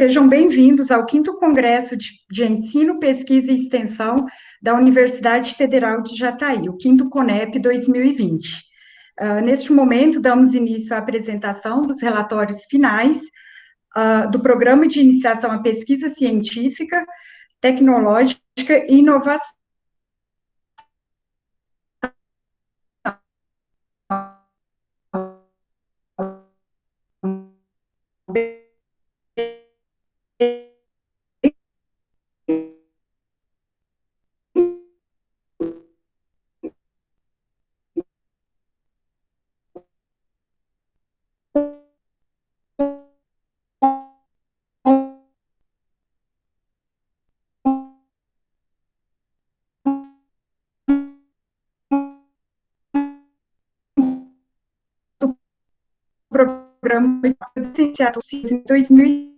Sejam bem-vindos ao 5º Congresso de Ensino, Pesquisa e Extensão da Universidade Federal de Jataí, o 5º CONEP 2020. Neste momento, damos início à apresentação dos relatórios finais do Programa de Iniciação à Pesquisa Científica, Tecnológica e Inovação. Programa de licenciatura em 2000.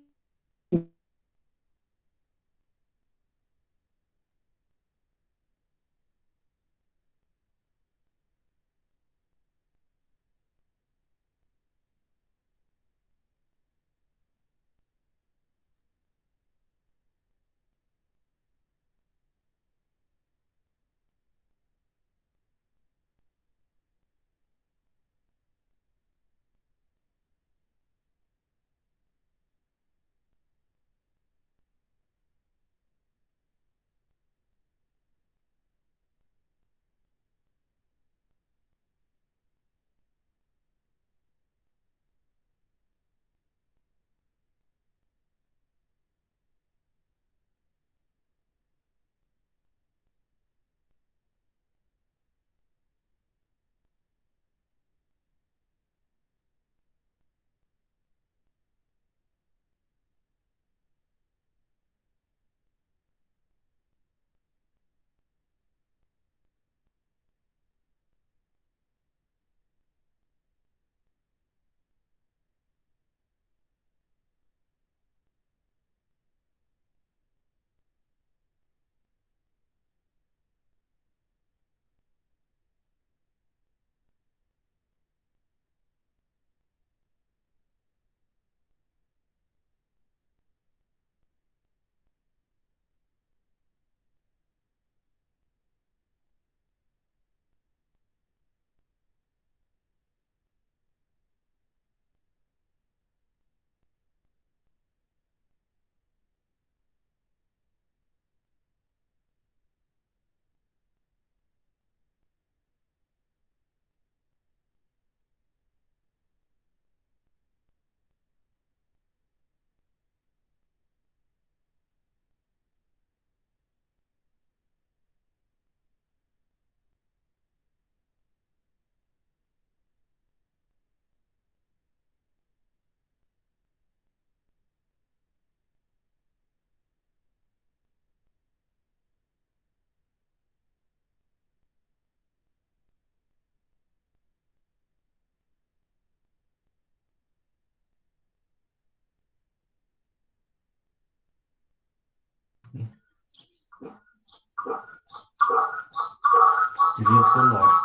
Desliga o celular.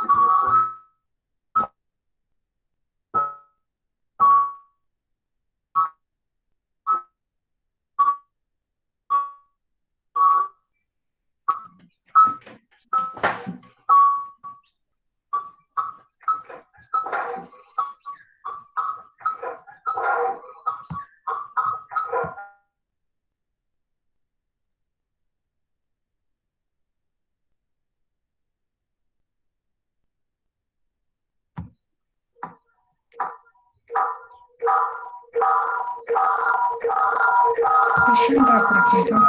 Deixa eu andar por aqui, então.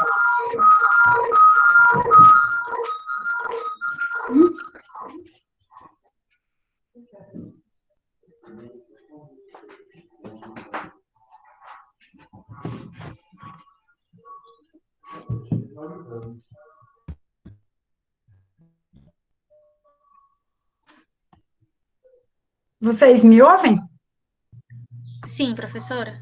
Vocês me ouvem? Sim, professora.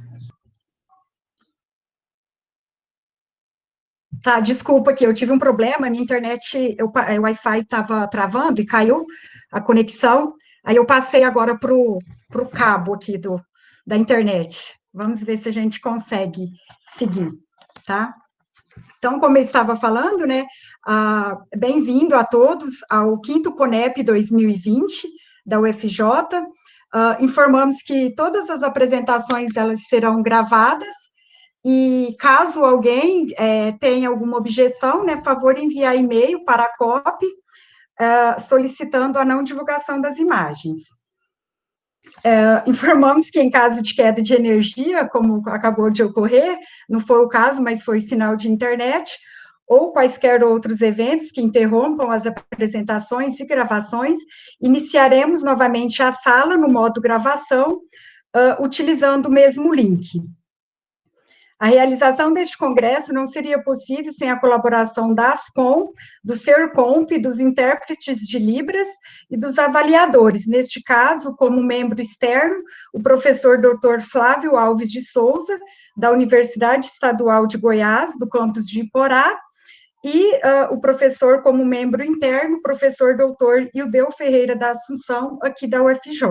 Tá, desculpa aqui, eu tive um problema, minha internet, o Wi-Fi estava travando e caiu a conexão, aí eu passei agora para o cabo aqui da internet. Vamos ver se a gente consegue seguir, tá? Então, como eu estava falando, né, bem-vindo a todos ao 5º CONEP 2020 da UFJ. Informamos que todas as apresentações, elas serão gravadas, e caso alguém tenha alguma objeção, né, favor enviar e-mail para a COP, solicitando a não divulgação das imagens. Informamos que em caso de queda de energia, como acabou de ocorrer, não foi o caso, mas foi sinal de internet, ou quaisquer outros eventos que interrompam as apresentações e gravações, iniciaremos novamente a sala no modo gravação, utilizando o mesmo link. A realização deste congresso não seria possível sem a colaboração da Ascom, do SERCOMP, dos intérpretes de Libras e dos avaliadores. Neste caso, como membro externo, o professor Dr. Flávio Alves de Souza, da Universidade Estadual de Goiás, do campus de Iporá, e o professor como membro interno, o professor Dr. Ildeu Ferreira da Assunção, aqui da UFJ.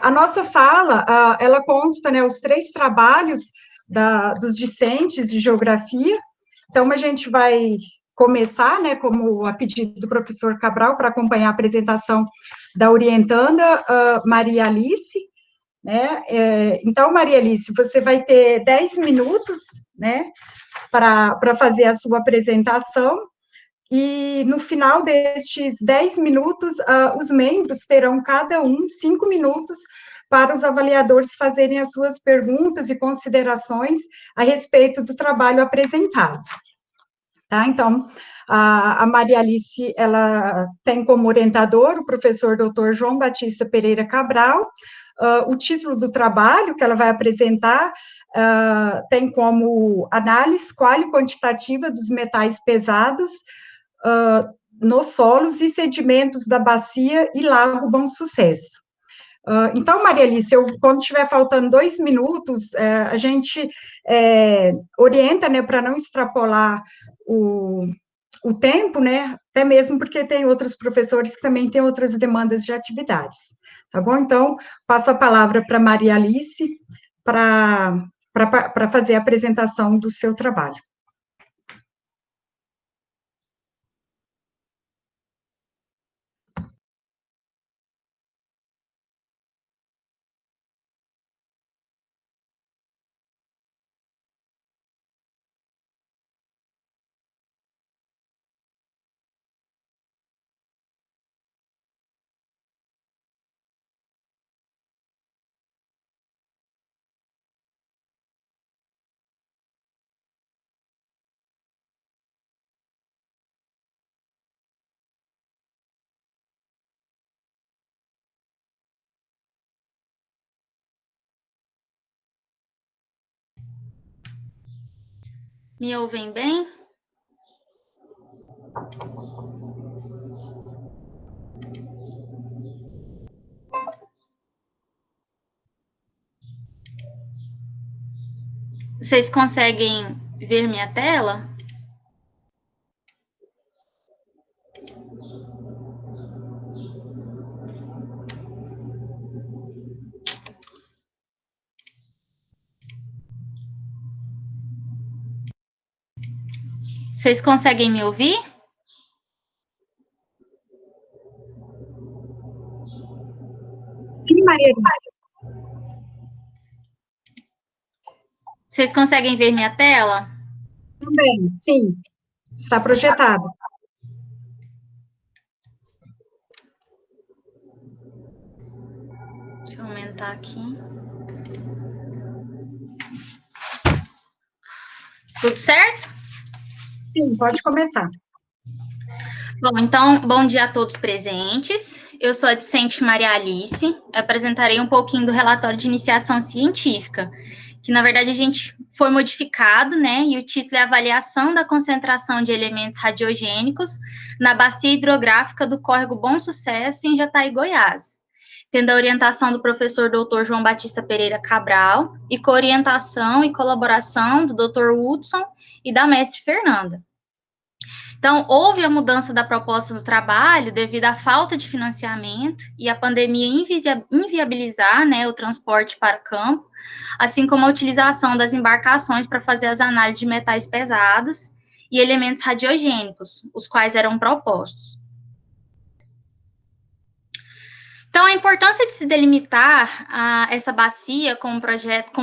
A nossa sala, ela consta, né, os 3 trabalhos dos discentes de geografia. Então, a gente vai começar, né, como a pedido do professor Cabral, para acompanhar a apresentação da orientanda Maria Alice, né. Então, Maria Alice, você vai ter 10 minutos, né, para fazer a sua apresentação. E no final destes 10 minutos, os membros terão cada um 5 minutos para os avaliadores fazerem as suas perguntas e considerações a respeito do trabalho apresentado. Tá? Então, a Maria Alice, ela tem como orientador o professor Dr. João Batista Pereira Cabral. O título do trabalho que ela vai apresentar tem como análise quali-quantitativa dos metais pesados nos solos e sedimentos da bacia e Lago Bom Sucesso. Então, Maria Alice, quando estiver faltando 2 minutos, a gente orienta, né, para não extrapolar o tempo, né, até mesmo porque tem outros professores que também têm outras demandas de atividades, tá bom? Então, passo a palavra para Maria Alice para fazer a apresentação do seu trabalho. Me ouvem bem? Vocês conseguem ver minha tela? Vocês conseguem me ouvir? Sim, Maria Alice. Vocês conseguem ver minha tela? Também, sim, está projetado. Deixa eu aumentar aqui. Tudo certo? Sim, pode começar. Bom, então, bom dia a todos presentes. Eu sou a discente Maria Alice. Eu apresentarei um pouquinho do relatório de iniciação científica, que, na verdade, a gente foi modificado, né? E o título é Avaliação da Concentração de Elementos Radiogênicos na Bacia Hidrográfica do Córrego Bom Sucesso, em Jataí, Goiás, tendo a orientação do professor Dr. João Batista Pereira Cabral e com orientação e colaboração do Dr. Hudson e da mestre Fernanda. Então, houve a mudança da proposta do trabalho devido à falta de financiamento e a pandemia inviabilizar, né, o transporte para o campo, assim como a utilização das embarcações para fazer as análises de metais pesados e elementos radiogênicos, os quais eram propostos. Então, a importância de se delimitar essa bacia como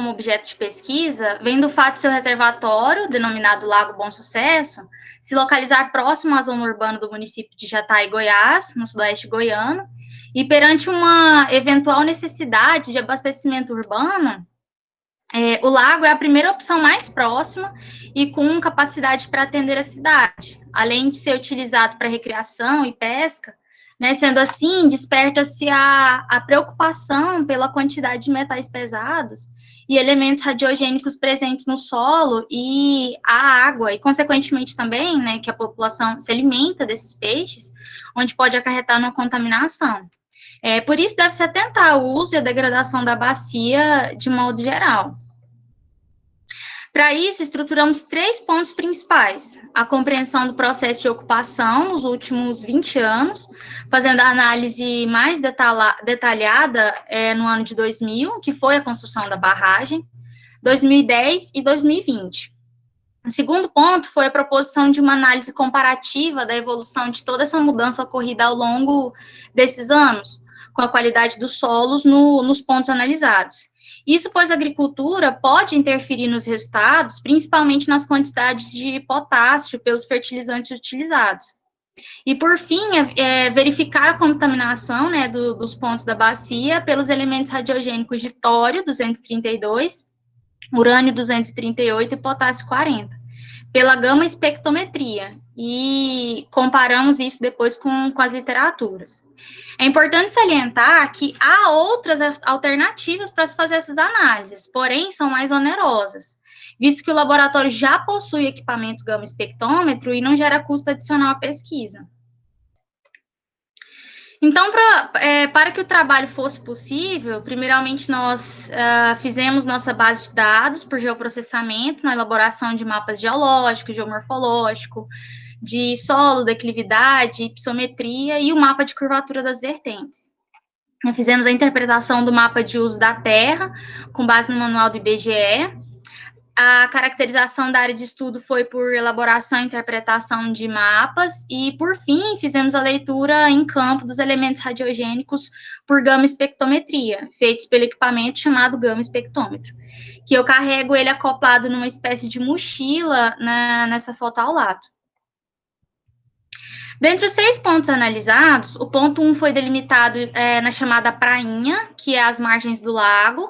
objeto de pesquisa vem do fato de seu reservatório, denominado Lago Bom Sucesso, se localizar próximo à zona urbana do município de Jataí, Goiás, no sudoeste goiano, e perante uma eventual necessidade de abastecimento urbano, o lago é a primeira opção mais próxima e com capacidade para atender a cidade, além de ser utilizado para recreação e pesca, né, sendo assim, desperta-se a preocupação pela quantidade de metais pesados e elementos radiogênicos presentes no solo e a água, e consequentemente também, né, que a população se alimenta desses peixes, onde pode acarretar uma contaminação. Por isso, deve-se atentar ao uso e à degradação da bacia de modo geral. Para isso, estruturamos 3 pontos principais: a compreensão do processo de ocupação nos últimos 20 anos, fazendo a análise mais detalhada no ano de 2000, que foi a construção da barragem, 2010 e 2020. O segundo ponto foi a proposição de uma análise comparativa da evolução de toda essa mudança ocorrida ao longo desses anos, com a qualidade dos solos nos pontos analisados. Isso, pois a agricultura pode interferir nos resultados, principalmente nas quantidades de potássio pelos fertilizantes utilizados. E, por fim, verificar a contaminação, né, dos pontos da bacia pelos elementos radiogênicos de tório 232, urânio 238 e potássio 40, pela gama espectrometria, e comparamos isso depois com as literaturas. É importante salientar que há outras alternativas para se fazer essas análises, porém são mais onerosas, visto que o laboratório já possui equipamento gama espectrômetro e não gera custo adicional à pesquisa. Então, para que o trabalho fosse possível, primeiramente nós fizemos nossa base de dados por geoprocessamento, na elaboração de mapas geológicos, geomorfológico, de solo, declividade, ipsometria e o mapa de curvatura das vertentes. Fizemos a interpretação do mapa de uso da terra, com base no manual do IBGE. A caracterização da área de estudo foi por elaboração e interpretação de mapas, e, por fim, fizemos a leitura em campo dos elementos radiogênicos por gama espectrometria, feitos pelo equipamento chamado gama espectrômetro, que eu carrego ele acoplado numa espécie de mochila nessa foto ao lado. Dentre os 6 pontos analisados, o ponto 1 foi delimitado na chamada prainha, que é as margens do lago,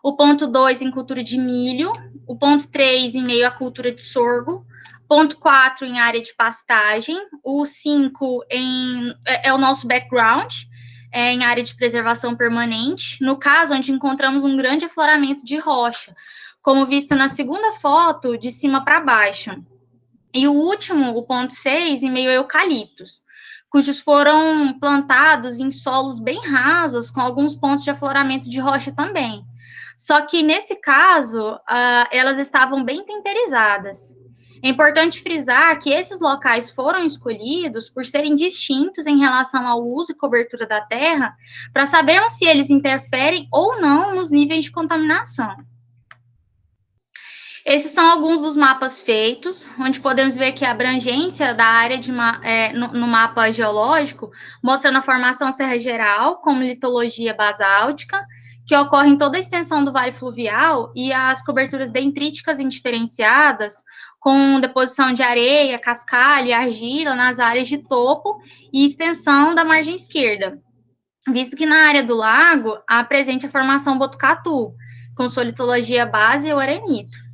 o ponto 2 em cultura de milho, o ponto 3 em meio à cultura de sorgo, ponto 4 em área de pastagem, o 5 é o nosso background, em área de preservação permanente, no caso, onde encontramos um grande afloramento de rocha, como visto na segunda foto, de cima para baixo. E o último, o ponto 6, em meio a eucaliptos, cujos foram plantados em solos bem rasos, com alguns pontos de afloramento de rocha também. Só que, nesse caso, elas estavam bem temperizadas. É importante frisar que esses locais foram escolhidos por serem distintos em relação ao uso e cobertura da terra, para sabermos se eles interferem ou não nos níveis de contaminação. Esses são alguns dos mapas feitos, onde podemos ver que a abrangência da área no mapa geológico, mostrando a formação serra geral, como litologia basáltica, que ocorre em toda a extensão do vale fluvial, e as coberturas dendríticas indiferenciadas, com deposição de areia, cascalho e argila nas áreas de topo e extensão da margem esquerda, visto que na área do lago há presente a formação Botucatu, com sua litologia base e o arenito.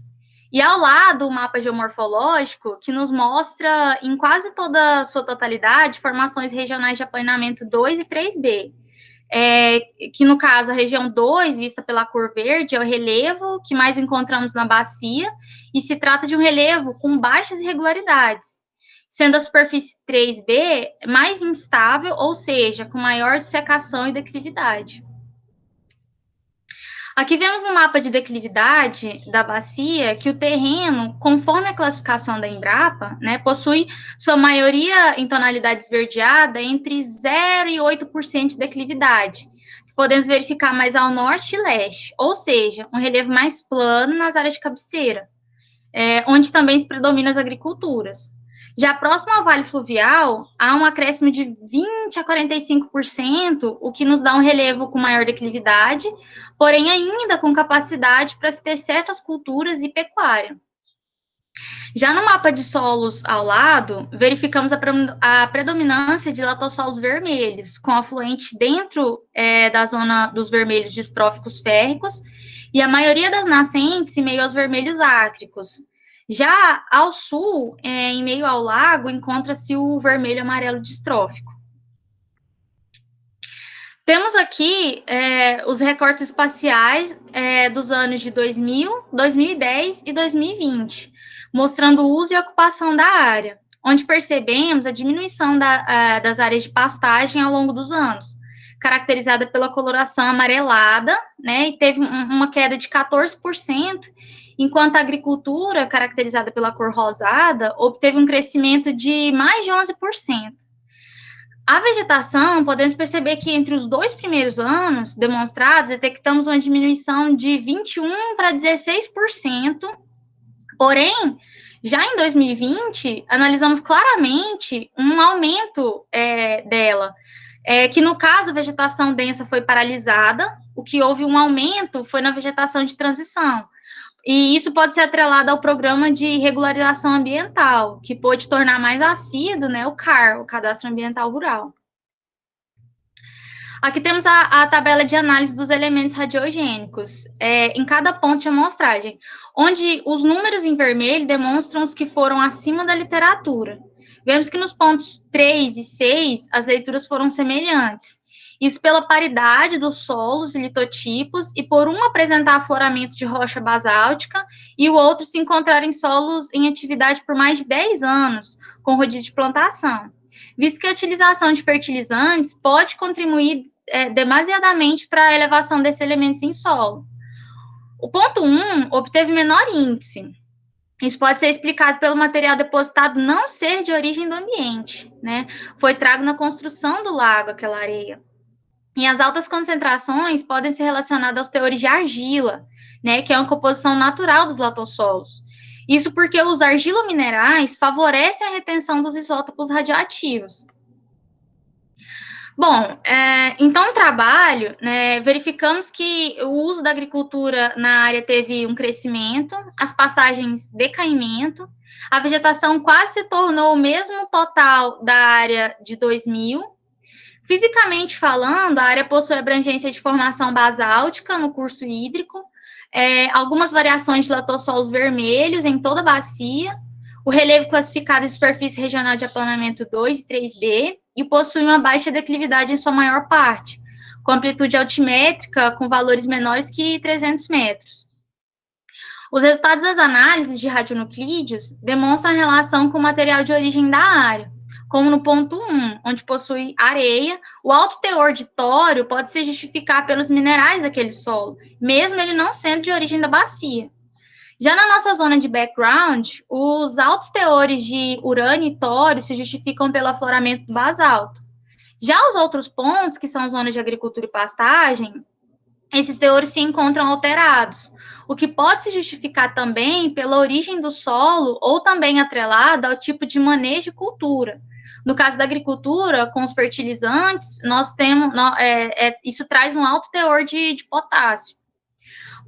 E ao lado, o mapa geomorfológico, que nos mostra, em quase toda a sua totalidade, formações regionais de aplainamento 2 e 3B, que no caso, a região 2, vista pela cor verde, é o relevo que mais encontramos na bacia, e se trata de um relevo com baixas irregularidades, sendo a superfície 3B mais instável, ou seja, com maior dissecação e declividade. Aqui vemos no mapa de declividade da bacia que o terreno, conforme a classificação da Embrapa, né, possui sua maioria em tonalidade esverdeada entre 0 e 8% de declividade. Podemos verificar mais ao norte e leste, ou seja, um relevo mais plano nas áreas de cabeceira, onde também se predominam as agriculturas. Já próximo ao Vale Fluvial, há um acréscimo de 20% a 45%, o que nos dá um relevo com maior declividade, porém ainda com capacidade para se ter certas culturas e pecuária. Já no mapa de solos ao lado, verificamos a predominância de latossolos vermelhos, com afluente dentro da zona dos vermelhos distróficos férricos, e a maioria das nascentes em meio aos vermelhos ácricos. Já ao sul, em meio ao lago, encontra-se o vermelho amarelo distrófico. Temos aqui os recortes espaciais dos anos de 2000, 2010 e 2020, mostrando o uso e ocupação da área, onde percebemos a diminuição das áreas de pastagem ao longo dos anos, caracterizada pela coloração amarelada, né, e teve uma queda de 14%, enquanto a agricultura, caracterizada pela cor rosada, obteve um crescimento de mais de 11%. A vegetação, podemos perceber que entre os 2 primeiros anos demonstrados, detectamos uma diminuição de 21% para 16%, porém, já em 2020, analisamos claramente um aumento dela, que no caso a vegetação densa foi paralisada, o que houve um aumento foi na vegetação de transição, e isso pode ser atrelado ao programa de regularização ambiental, que pôde tornar mais assíduo, né, o CAR, o Cadastro Ambiental Rural. Aqui temos a tabela de análise dos elementos radiogênicos, em cada ponto de amostragem, onde os números em vermelho demonstram os que foram acima da literatura. Vemos que nos pontos 3 e 6, as leituras foram semelhantes. Isso pela paridade dos solos e litotipos, e por um apresentar afloramento de rocha basáltica, e o outro se encontrar em solos em atividade por mais de 10 anos, com rodízio de plantação. Visto que a utilização de fertilizantes pode contribuir demasiadamente para a elevação desses elementos em solo. O ponto 1 obteve menor índice. Isso pode ser explicado pelo material depositado não ser de origem do ambiente, né? Foi trago na construção do lago, aquela areia. E as altas concentrações podem ser relacionadas aos teores de argila, né, que é uma composição natural dos latossolos. Isso porque os argilominerais favorecem a retenção dos isótopos radioativos. Bom, então, no trabalho, né, verificamos que o uso da agricultura na área teve um crescimento, as pastagens decaimento, a vegetação quase se tornou o mesmo total da área de 2000. Fisicamente falando, a área possui abrangência de formação basáltica no curso hídrico, algumas variações de latossolos vermelhos em toda a bacia, o relevo classificado em superfície regional de aplanamento 2 e 3B, e possui uma baixa declividade em sua maior parte, com amplitude altimétrica com valores menores que 300 metros. Os resultados das análises de radionuclídeos demonstram a relação com o material de origem da área, como no ponto 1, onde possui areia, o alto teor de tório pode se justificar pelos minerais daquele solo, mesmo ele não sendo de origem da bacia. Já na nossa zona de background, os altos teores de urânio e tório se justificam pelo afloramento do basalto. Já os outros pontos, que são zonas de agricultura e pastagem, esses teores se encontram alterados, o que pode se justificar também pela origem do solo ou também atrelado ao tipo de manejo e cultura. No caso da agricultura, com os fertilizantes, nós temos, isso traz um alto teor de potássio.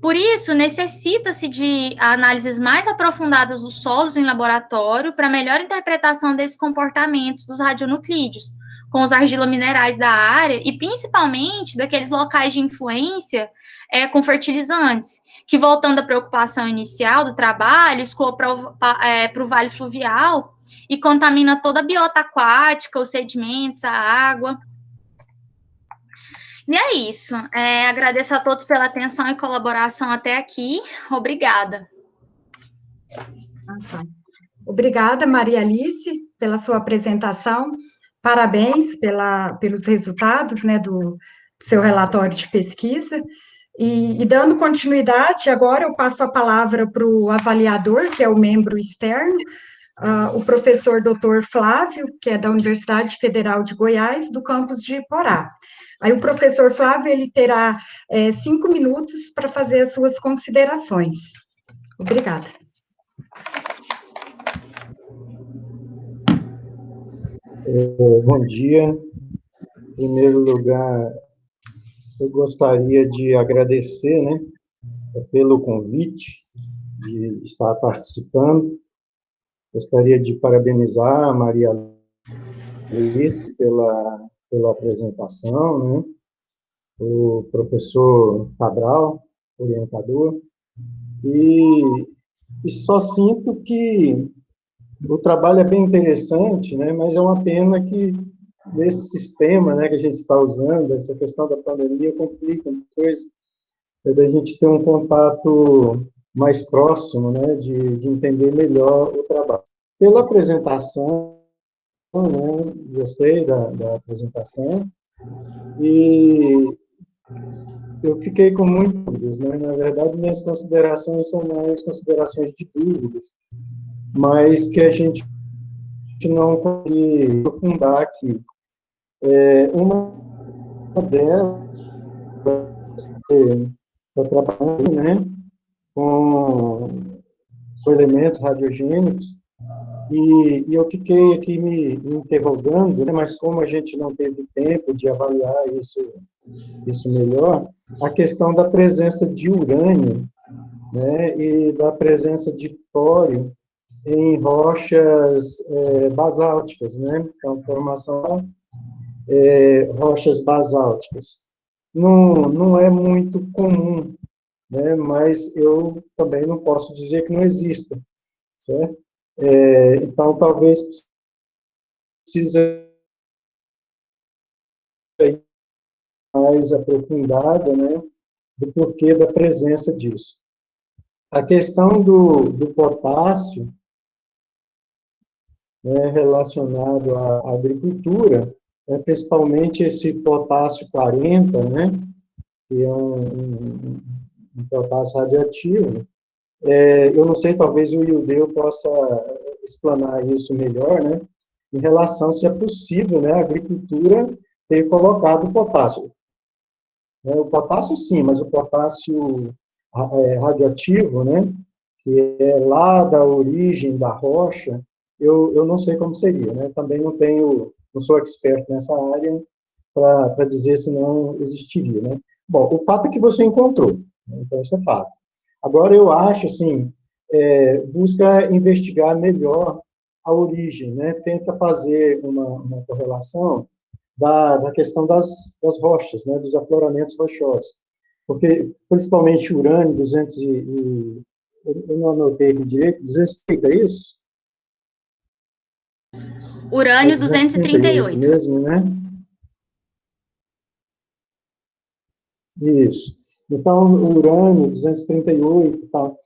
Por isso, necessita-se de análises mais aprofundadas dos solos em laboratório para melhor interpretação desses comportamentos dos radionuclídeos, com os argilominerais da área e principalmente daqueles locais de influência com fertilizantes, que, voltando à preocupação inicial do trabalho, escoa para o Vale Fluvial e contamina toda a biota aquática, os sedimentos, a água. E é isso. Agradeço a todos pela atenção e colaboração até aqui. Obrigada. Obrigada, Maria Alice, pela sua apresentação. Parabéns pelos resultados, né, do seu relatório de pesquisa. E dando continuidade, agora eu passo a palavra para o avaliador, que é o membro externo, o professor Dr. Flávio, que é da Universidade Federal de Goiás, do campus de Iporá. Aí o professor Flávio, ele terá 5 minutos para fazer as suas considerações. Obrigada. Bom dia. Em primeiro lugar, eu gostaria de agradecer, né, pelo convite de estar participando. Gostaria de parabenizar a Maria Alice pela apresentação, né, o professor Cabral, orientador, e só sinto que o trabalho é bem interessante, né, mas é uma pena que nesse sistema, né, que a gente está usando, essa questão da pandemia complica muita coisa, da gente ter um contato mais próximo, né, de entender melhor o trabalho. Pela apresentação, né, gostei da apresentação, e eu fiquei com muitas dúvidas, né, na verdade, minhas considerações são mais considerações de dúvidas, mas que a gente não consegue aprofundar aqui. Uma delas está trabalhando, né, com elementos radiogênicos, e eu fiquei aqui me interrogando, né, mas como a gente não teve tempo de avaliar isso melhor, a questão da presença de urânio, né, e da presença de tório em rochas basálticas, né, então, formação rochas basálticas. Não é muito comum, né, mas eu também não posso dizer que não exista, certo? Então, talvez precise mais aprofundada, né, do porquê da presença disso. A questão do potássio, né, relacionado à agricultura, principalmente esse potássio 40, né, que é um potássio radioativo. Eu não sei, talvez o Ildeu possa explanar isso melhor, né, em relação se é possível, né, a agricultura ter colocado o potássio. O potássio, sim, mas o potássio radioativo, né, que é lá da origem da rocha, eu não sei como seria, né, também não sou expert nessa área para dizer se não existiria, né. Bom, o fato é que você encontrou, né, então isso é fato. Agora, eu acho, assim, busca investigar melhor a origem, né, tenta fazer uma correlação da questão das rochas, né, dos afloramentos rochosos, porque, principalmente, urânio 200 eu não anotei aqui direito, 230, é isso? Urânio 238. Mesmo, né? Isso. Então, o urânio 238 e tal,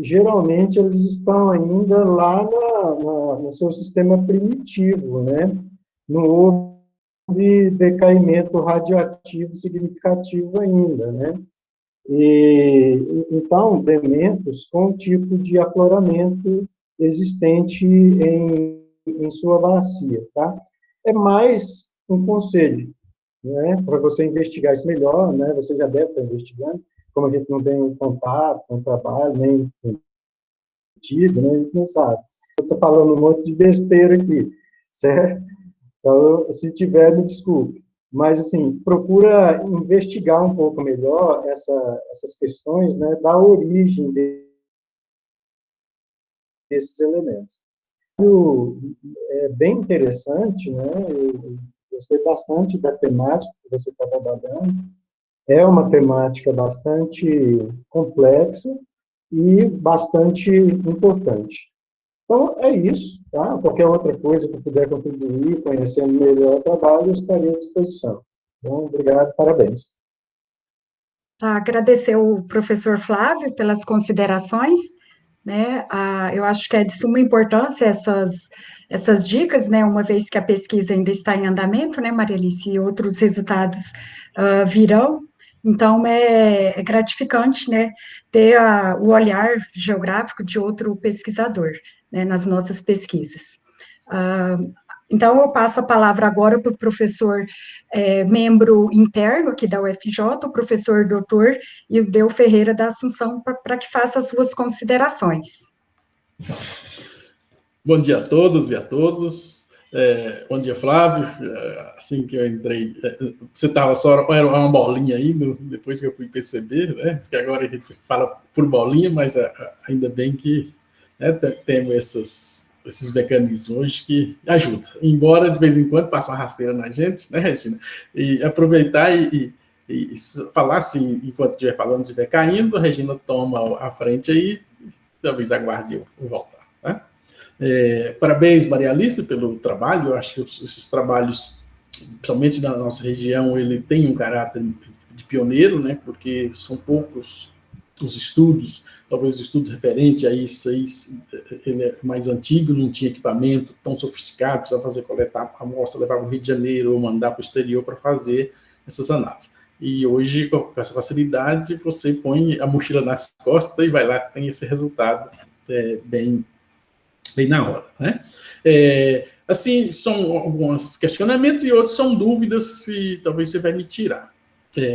geralmente eles estão ainda lá no seu sistema primitivo, né? Não houve decaimento radioativo significativo ainda, né? Então, elementos com tipo de afloramento existente em sua bacia, tá? É mais um conselho, né, para você investigar isso melhor, né, você já deve estar investigando, como a gente não tem contato com o trabalho, nem sentido, né, a gente não sabe. Eu estou falando um monte de besteira aqui, certo? Então, se tiver, me desculpe. Mas, assim, procura investigar um pouco melhor essas questões, né, da origem desses elementos. É bem interessante, né, eu gostei bastante da temática que você está trabalhando. É uma temática bastante complexa e bastante importante. Então, é isso, tá? Qualquer outra coisa que eu puder contribuir, conhecendo melhor o trabalho, eu estarei à disposição. Então, obrigado, parabéns. Agradecer o professor Flávio pelas considerações, né? Eu acho que é de suma importância essas dicas, né? Uma vez que a pesquisa ainda está em andamento, né, Maria Alice, e outros resultados virão. Então, é gratificante, né, ter o olhar geográfico de outro pesquisador, né, nas nossas pesquisas. Então, eu passo a palavra agora para o professor membro interno aqui da UFJ, o professor doutor Ildeu Ferreira da Assunção, para que faça as suas considerações. Bom dia a todos e a todos. Bom dia, Flávio. Assim que eu entrei, você estava só, era uma bolinha aí, depois que eu fui perceber, né? Diz que agora a gente fala por bolinha, mas ainda bem que, né, temos esses mecanismos hoje que ajudam. Embora, de vez em quando, passe uma rasteira na gente, né, Regina? E aproveitar e falar assim, enquanto estiver falando, estiver caindo, a Regina toma a frente aí, talvez aguarde eu voltar, né? Parabéns, Maria Alice, pelo trabalho. Eu acho que esses trabalhos, principalmente na nossa região, ele tem um caráter de pioneiro, né, porque são poucos os estudos, talvez o estudo referente a isso aí, ele é mais antigo, não tinha equipamento tão sofisticado, precisava fazer coletar a amostra, levar para o Rio de Janeiro ou mandar para o exterior para fazer essas análises. E hoje, com essa facilidade, você põe a mochila nas costas e vai lá, tem esse resultado bem na hora, né? Assim, são alguns questionamentos e outros são dúvidas que talvez você vai me tirar.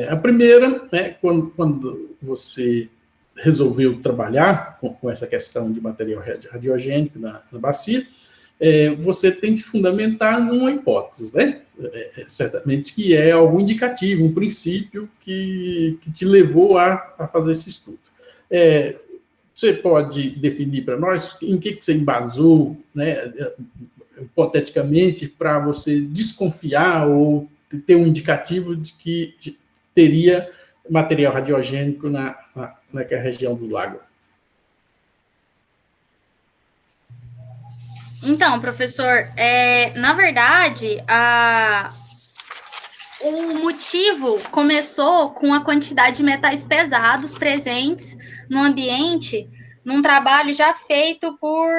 A primeira, né, quando você resolveu trabalhar com essa questão de material radiogênico na bacia, você tem que se fundamentar numa hipótese, né? Certamente que é algo indicativo, um princípio que te levou a fazer esse estudo. Você pode definir para nós em que você embasou, né, hipoteticamente, para você desconfiar ou ter um indicativo de que teria material radiogênico naquela região do lago? Então, professor, na verdade, o motivo começou com a quantidade de metais pesados presentes no ambiente, num trabalho já feito por...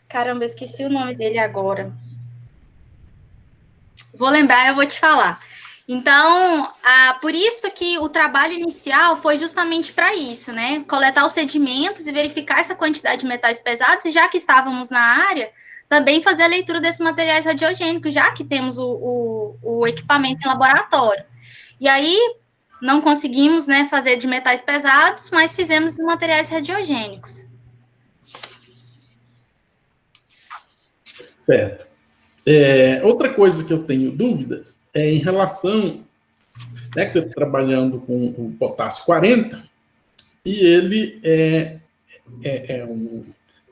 Caramba, eu esqueci o nome dele agora. Vou lembrar, eu vou te falar. Então, por isso que o trabalho inicial foi justamente para isso, né? Coletar os sedimentos e verificar essa quantidade de metais pesados, e já que estávamos na área, também fazer a leitura desses materiais radiogênicos, já que temos o equipamento em laboratório. E aí, não conseguimos, né, fazer de metais pesados, mas fizemos os materiais radiogênicos. Certo. Outra coisa que eu tenho dúvidas é em relação, né, que você está trabalhando com o potássio 40, e ele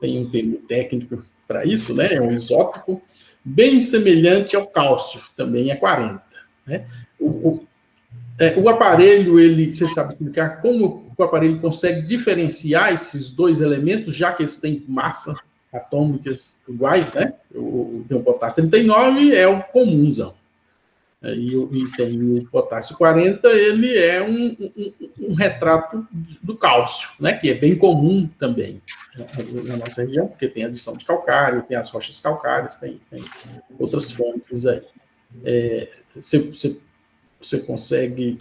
tem um termo técnico para isso, né, é um isótopo bem semelhante ao cálcio, também é 40. Né? O aparelho, você sabe explicar como o aparelho consegue diferenciar esses dois elementos, já que eles têm massa atômicas iguais, né? O potássio 39 é o comunzão. E tem o potássio 40, ele é um retrato do cálcio, né? Que é bem comum também na nossa região, porque tem adição de calcário, tem as rochas calcárias, tem outras fontes aí. Você consegue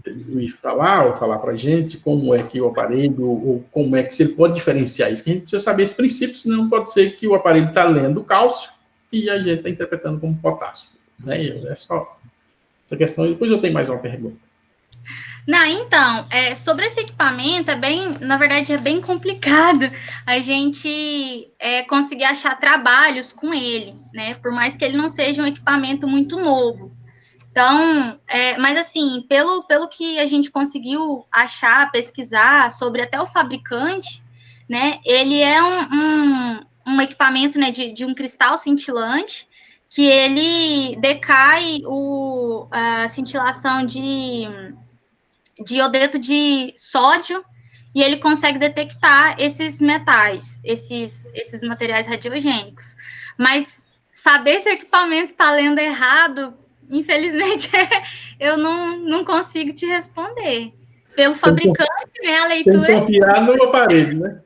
me falar ou falar para a gente como é que o aparelho, ou como é que você pode diferenciar isso? Que a gente precisa saber esse princípio, senão pode ser que o aparelho está lendo cálcio e a gente está interpretando como potássio. Né? É só essa questão. Depois eu tenho mais uma pergunta. Não, então, sobre esse equipamento, na verdade, é bem complicado a gente conseguir achar trabalhos com ele, né? Por mais que ele não seja um equipamento muito novo. Então, mas assim, pelo que a gente conseguiu achar, pesquisar sobre até o fabricante, né, ele é um equipamento, né, de um cristal cintilante, que ele decai a cintilação de iodeto de sódio, e ele consegue detectar esses metais, esses materiais radiogênicos. Mas saber se o equipamento está lendo errado, infelizmente, eu não consigo te responder. Pelo fabricante, né, a leitura... Tem que confiar no aparelho, né?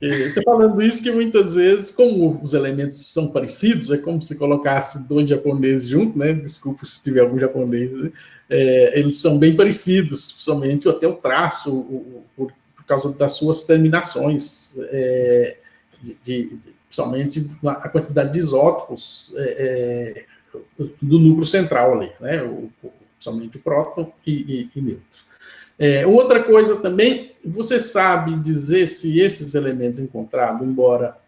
Estou falando isso que muitas vezes, como os elementos são parecidos, é como se colocasse dois japoneses juntos, né? Desculpa se tiver algum japonês, né? Eles são bem parecidos, principalmente até o traço, por causa das suas terminações, principalmente a quantidade de isótopos do núcleo central ali, né? Principalmente o próton e nêutron. Outra coisa também, você sabe dizer se esses elementos encontrados, embora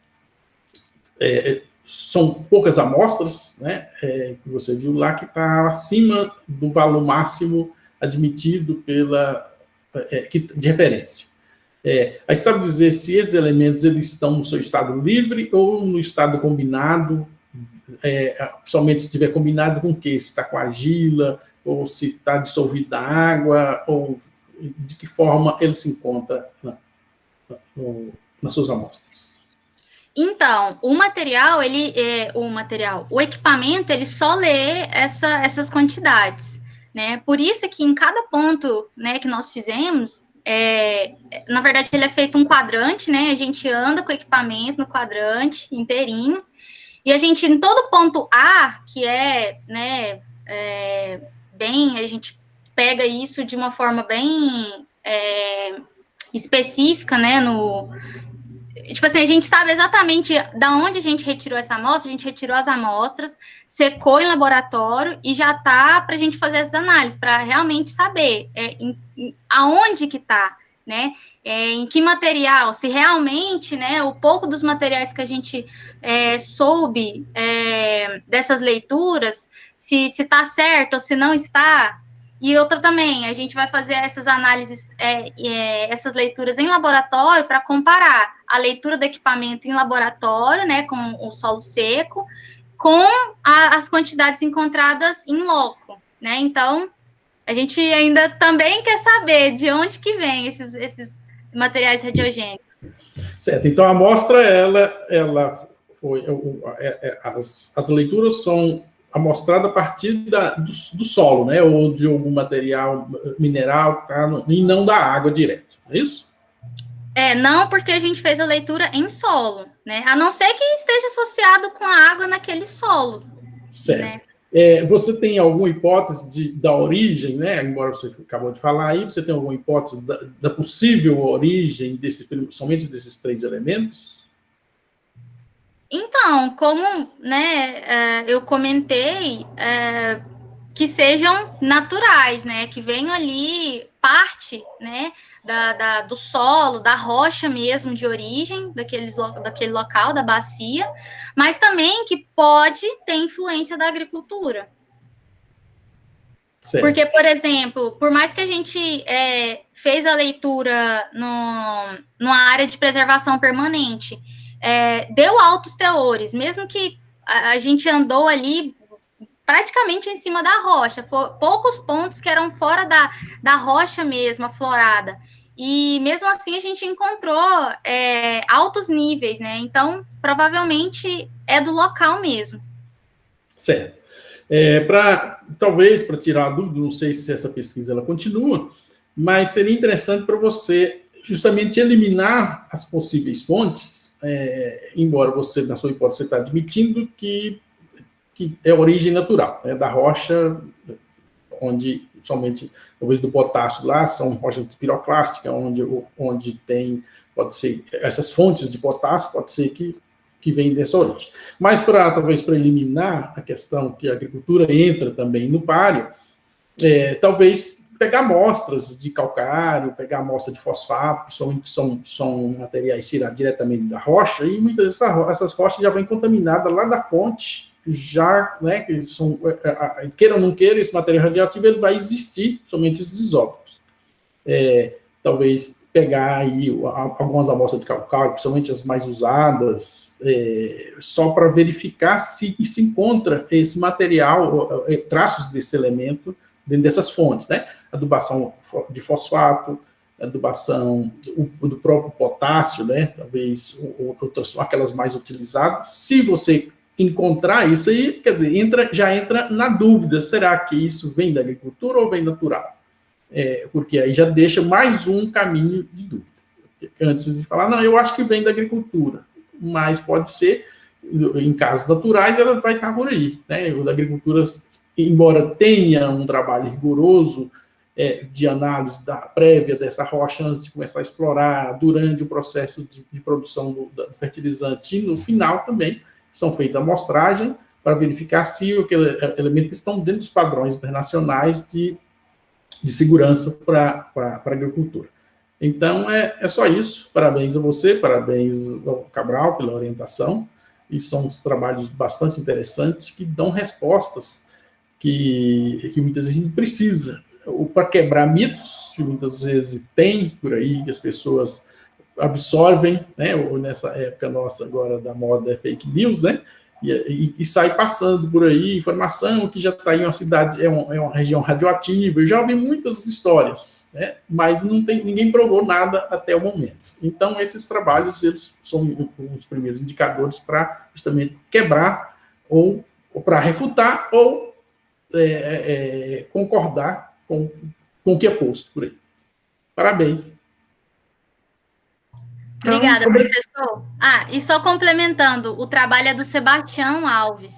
são poucas amostras, né, que você viu lá, que está acima do valor máximo admitido de referência. Aí sabe dizer se esses elementos eles estão no seu estado livre ou no estado combinado, principalmente se estiver combinado com o quê? Se está com argila, ou se está dissolvido na água, ou de que forma ele se encontra nas suas amostras. Então, o equipamento, ele só lê essas quantidades, né? Por isso que em cada ponto, né, que nós fizemos, na verdade, ele é feito um quadrante, né? A gente anda com o equipamento no quadrante inteirinho, e a gente, em todo ponto A, que né, a gente pega isso de uma forma bem específica, né, tipo assim, a gente sabe exatamente da onde a gente retirou essa amostra, a gente retirou as amostras, secou em laboratório e já tá para a gente fazer essas análises, para realmente saber aonde que tá, né, em que material, se realmente, né, o pouco dos materiais que a gente soube dessas leituras, se tá certo ou se não está. E outra também, a gente vai fazer essas análises, essas leituras em laboratório para comparar a leitura do equipamento em laboratório, né, com o solo seco, com as quantidades encontradas em loco, né? Então, a gente ainda também quer saber de onde que vem esses materiais radiogênicos. Certo, então a amostra, ela foi, as leituras são amostrada a partir do solo, né, ou de algum material mineral, tá, e não da água direto, é isso? Não, porque a gente fez a leitura em solo, né, a não ser que esteja associado com a água naquele solo. Certo. Né? Você tem alguma hipótese da origem, né, embora você acabou de falar aí, você tem alguma hipótese da possível origem somente desses três elementos? Então, como, né, eu comentei, que sejam naturais, né, que venham ali parte, né, do solo, da rocha mesmo de origem daquele local, da bacia, mas também que pode ter influência da agricultura. Certo. Porque, por exemplo, por mais que a gente fez a leitura numa área de preservação permanente, deu altos teores, mesmo que a gente andou ali praticamente em cima da rocha, poucos pontos que eram fora da rocha mesmo, aflorada, e mesmo assim a gente encontrou altos níveis, né, então provavelmente é do local mesmo. Certo. Talvez para tirar a dúvida, não sei se essa pesquisa ela continua, mas seria interessante para você justamente eliminar as possíveis fontes, embora você, na sua hipótese, está admitindo que é origem natural, né, da rocha, onde somente, talvez do potássio lá, são rochas piroclásticas, onde tem, pode ser, essas fontes de potássio, pode ser que vem dessa origem. Mas, talvez para eliminar a questão que a agricultura entra também no páreo, talvez pegar amostras de calcário, pegar amostra de fosfato, que são materiais tirados diretamente da rocha, e muitas dessas rochas já vêm contaminadas lá da fonte, já, né, que são, queira ou não queira, esse material radioativo ele vai existir, somente esses isótopos. Talvez pegar aí algumas amostras de calcário, principalmente as mais usadas, só para verificar se encontra esse material, traços desse elemento dentro dessas fontes, né? Adubação de fosfato, adubação do próprio potássio, né? Talvez outras, aquelas mais utilizadas. Se você encontrar isso aí, quer dizer, já entra na dúvida, será que isso vem da agricultura ou vem natural? Porque aí já deixa mais um caminho de dúvida. antes de falar, não, eu acho que vem da agricultura, mas pode ser, em casos naturais, ela vai estar por aí, né? O da agricultura, embora tenha um trabalho rigoroso de análise prévia dessa rocha antes de começar a explorar, durante o processo de produção do fertilizante, e no final também são feitas amostragem para verificar se aqueles elementos estão dentro dos padrões internacionais de segurança para a agricultura. Então, é só isso. Parabéns a você, parabéns ao Cabral pela orientação, e são uns trabalhos bastante interessantes que dão respostas que muitas vezes a gente precisa, para quebrar mitos que muitas vezes tem por aí, que as pessoas absorvem, né, ou nessa época nossa agora da moda fake news, né, e sai passando por aí informação que já está em uma cidade, é uma região radioativa. Eu já ouvi muitas histórias, né, mas ninguém provou nada até o momento. Então, esses trabalhos, eles são os primeiros indicadores para justamente quebrar, ou para refutar, ou concordar com o que é posto por aí. Parabéns. Obrigada, professor. E só complementando, o trabalho é do Sebastião Alves.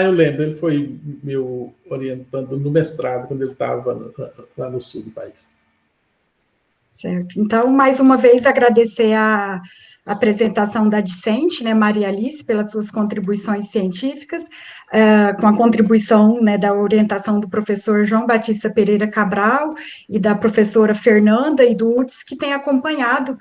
Eu lembro, ele foi meu orientando no mestrado, quando ele estava lá no sul do país. Certo. Então, mais uma vez, agradecer a apresentação da discente, né, Maria Alice, pelas suas contribuições científicas, com a contribuição, né, da orientação do professor João Batista Pereira Cabral e da professora Fernanda e do UTS, que tem acompanhado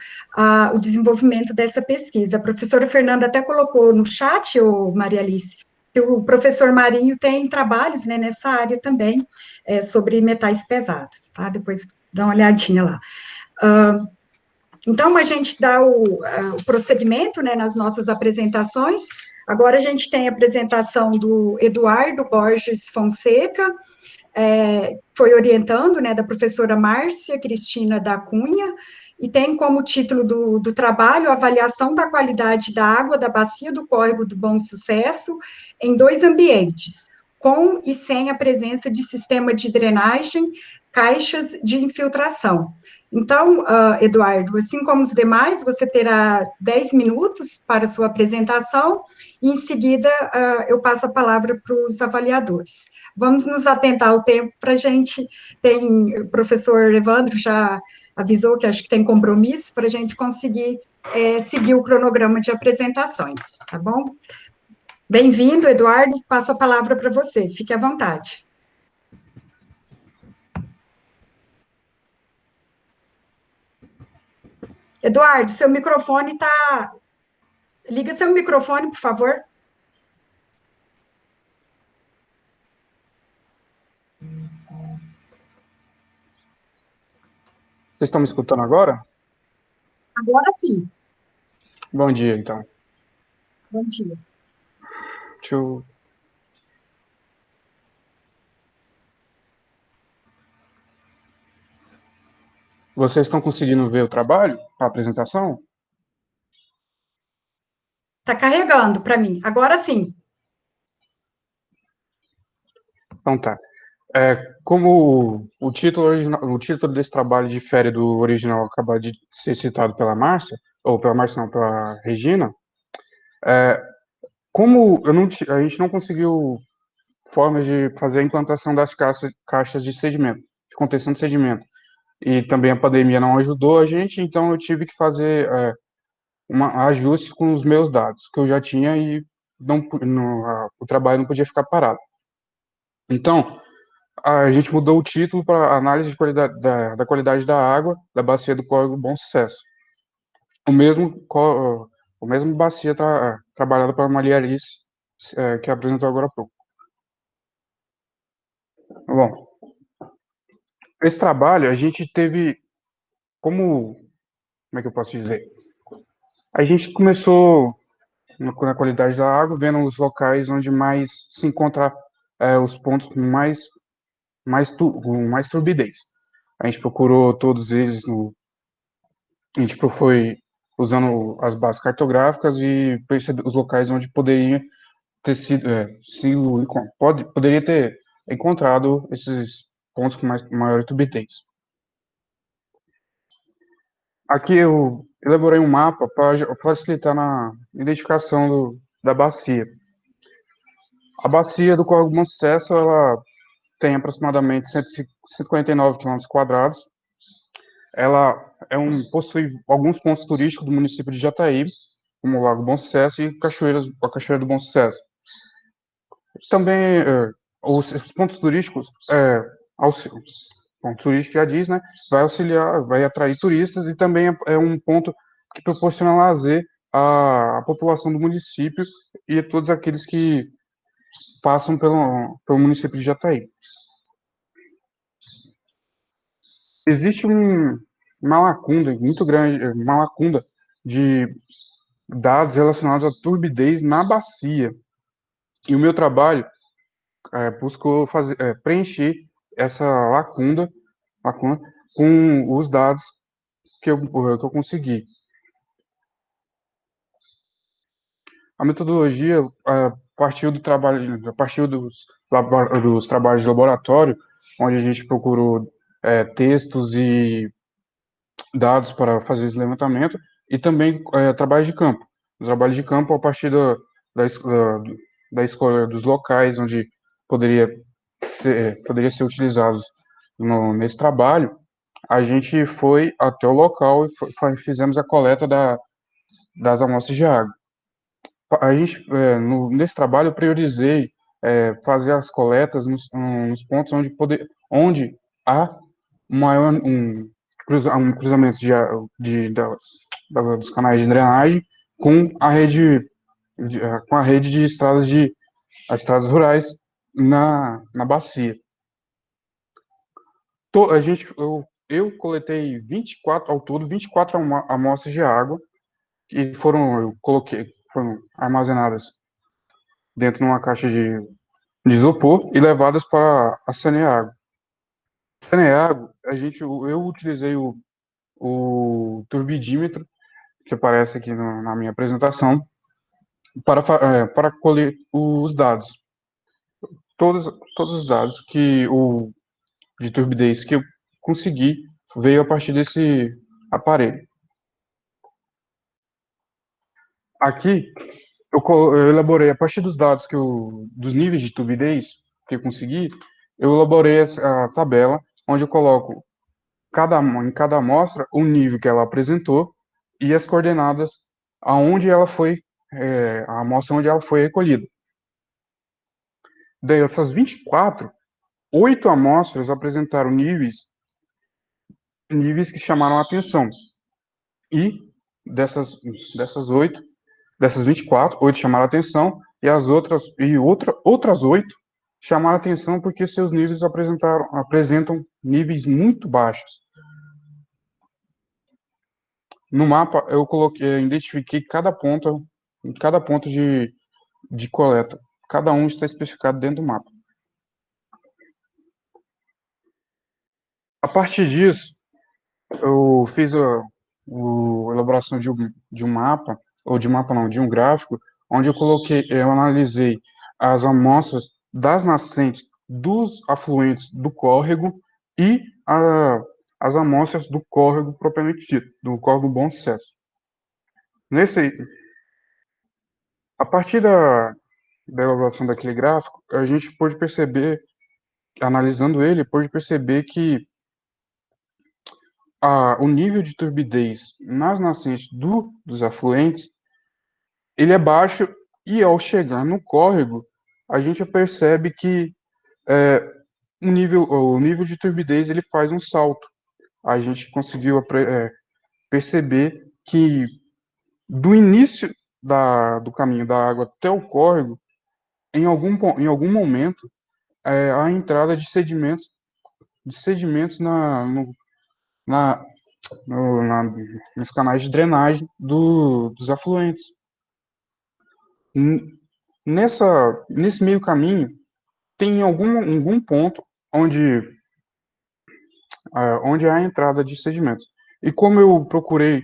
o desenvolvimento dessa pesquisa. A professora Fernanda até colocou no chat, Maria Alice, que o professor Marinho tem trabalhos, né, nessa área também, sobre metais pesados, tá? Depois dá uma olhadinha lá. Então, a gente dá o prosseguimento, né, nas nossas apresentações. Agora a gente tem a apresentação do Eduardo Borges Fonseca, foi orientando, né, da professora Márcia Cristina da Cunha, e tem como título do trabalho Avaliação da qualidade da água da bacia do Córrego do Bom Sucesso em 2 ambientes, com e sem a presença de sistema de drenagem, caixas de infiltração. Então, Eduardo, assim como os demais, você terá 10 minutos para a sua apresentação, e em seguida eu passo a palavra para os avaliadores. Vamos nos atentar ao tempo para a gente, o professor Evandro já avisou que acho que tem compromisso, para a gente conseguir seguir o cronograma de apresentações, tá bom? Bem-vindo, Eduardo, passo a palavra para você, fique à vontade. Eduardo, seu microfone está... Liga seu microfone, por favor. Vocês estão me escutando agora? Agora sim. Bom dia, então. Bom dia. Vocês estão conseguindo ver o trabalho, a apresentação? Está carregando para mim. Agora sim. Então tá. Como o título desse trabalho difere do original, acabado de ser citado pela Márcia, ou pela Márcia não, pela Regina, como a gente não conseguiu formas de fazer a implantação das caixas de sedimento, de contenção de sedimento, e também a pandemia não ajudou a gente, então eu tive que fazer um ajuste com os meus dados, que eu já tinha, e o trabalho não podia ficar parado. Então, a gente mudou o título para Análise de qualidade, da qualidade da água da bacia do Córrego Bom Sucesso. O mesmo bacia trabalhada pela Maria Alice, que apresentou agora há pouco. Bom, esse trabalho a gente teve como é que eu posso dizer? A gente começou na qualidade da água, vendo os locais onde mais se encontra os pontos com mais turbidez. A gente procurou todos eles a gente foi usando as bases cartográficas e percebeu os locais onde poderia ter poderia ter encontrado esses pontos com maior turbidez. Aqui eu elaborei um mapa para facilitar na identificação da bacia. A bacia do Córrego Bom Sucesso, ela tem aproximadamente 149 quilômetros quadrados. Ela possui alguns pontos turísticos do município de Jataí, como o Lago Bom Sucesso e a Cachoeira do Bom Sucesso. Também os pontos turísticos, ponto turístico já diz, né, vai auxiliar, vai atrair turistas e também é um ponto que proporciona lazer à população do município e a todos aqueles que passam pelo município de Jataí. Existe uma lacuna muito grande, uma lacuna de dados relacionados à turbidez na bacia. E o meu trabalho buscou preencher essa lacuna com os dados que eu consegui. A metodologia partiu dos trabalhos de laboratório, onde a gente procurou textos e dados para fazer esse levantamento, e também trabalho de campo. O trabalho de campo a partir da escolha dos locais onde poderia ser utilizados nesse trabalho. A gente foi até o local e fizemos a coleta das amostras de água. A gente, nesse trabalho, eu priorizei fazer as coletas nos pontos onde há maior cruzamento dos canais de drenagem com a rede de as estradas rurais na bacia. Eu coletei 24 ao todo, 24 amostras de água que foram armazenadas dentro de uma caixa de isopor e levadas para a Saneago. Saneago, eu utilizei o turbidímetro, que aparece aqui na minha apresentação, para colher os dados. Todos os dados de turbidez que eu consegui veio a partir desse aparelho. Aqui, eu elaborei, a partir dos dados dos níveis de turbidez que eu consegui, eu elaborei a tabela, onde eu coloco em cada amostra o nível que ela apresentou e as coordenadas aonde ela foi, a amostra onde ela foi recolhida. Dessas 24, 8 amostras apresentaram níveis que chamaram a atenção. E dessas 24, 8 chamaram a atenção e outras 8 chamaram a atenção porque seus níveis apresentam níveis muito baixos. No mapa eu identifiquei cada ponto de coleta. Cada um está especificado dentro do mapa. A partir disso, eu fiz a elaboração de um mapa, de um gráfico, onde eu analisei as amostras das nascentes dos afluentes do córrego e as amostras do córrego propriamente dito, do Córrego Bom Sucesso. A partir da elaboração daquele gráfico, a gente pôde perceber, analisando ele, que o nível de turbidez nas nascentes dos afluentes, ele é baixo, e ao chegar no córrego, a gente percebe que o nível de turbidez ele faz um salto. A gente conseguiu perceber que do início do caminho da água até o córrego, em algum momento, a entrada de sedimentos nos canais de drenagem dos afluentes. Nesse meio caminho, tem algum ponto onde há a entrada de sedimentos. E como eu procurei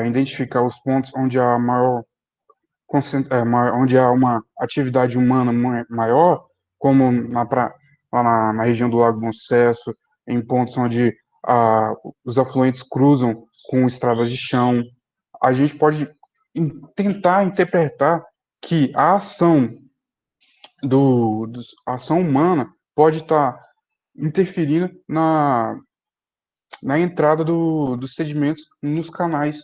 identificar os pontos onde há onde há uma atividade humana maior, como lá na região do Lago Bom Sucesso, em pontos onde os afluentes cruzam com estradas de chão. A gente pode tentar interpretar que a ação a ação humana pode estar interferindo na entrada dos sedimentos nos canais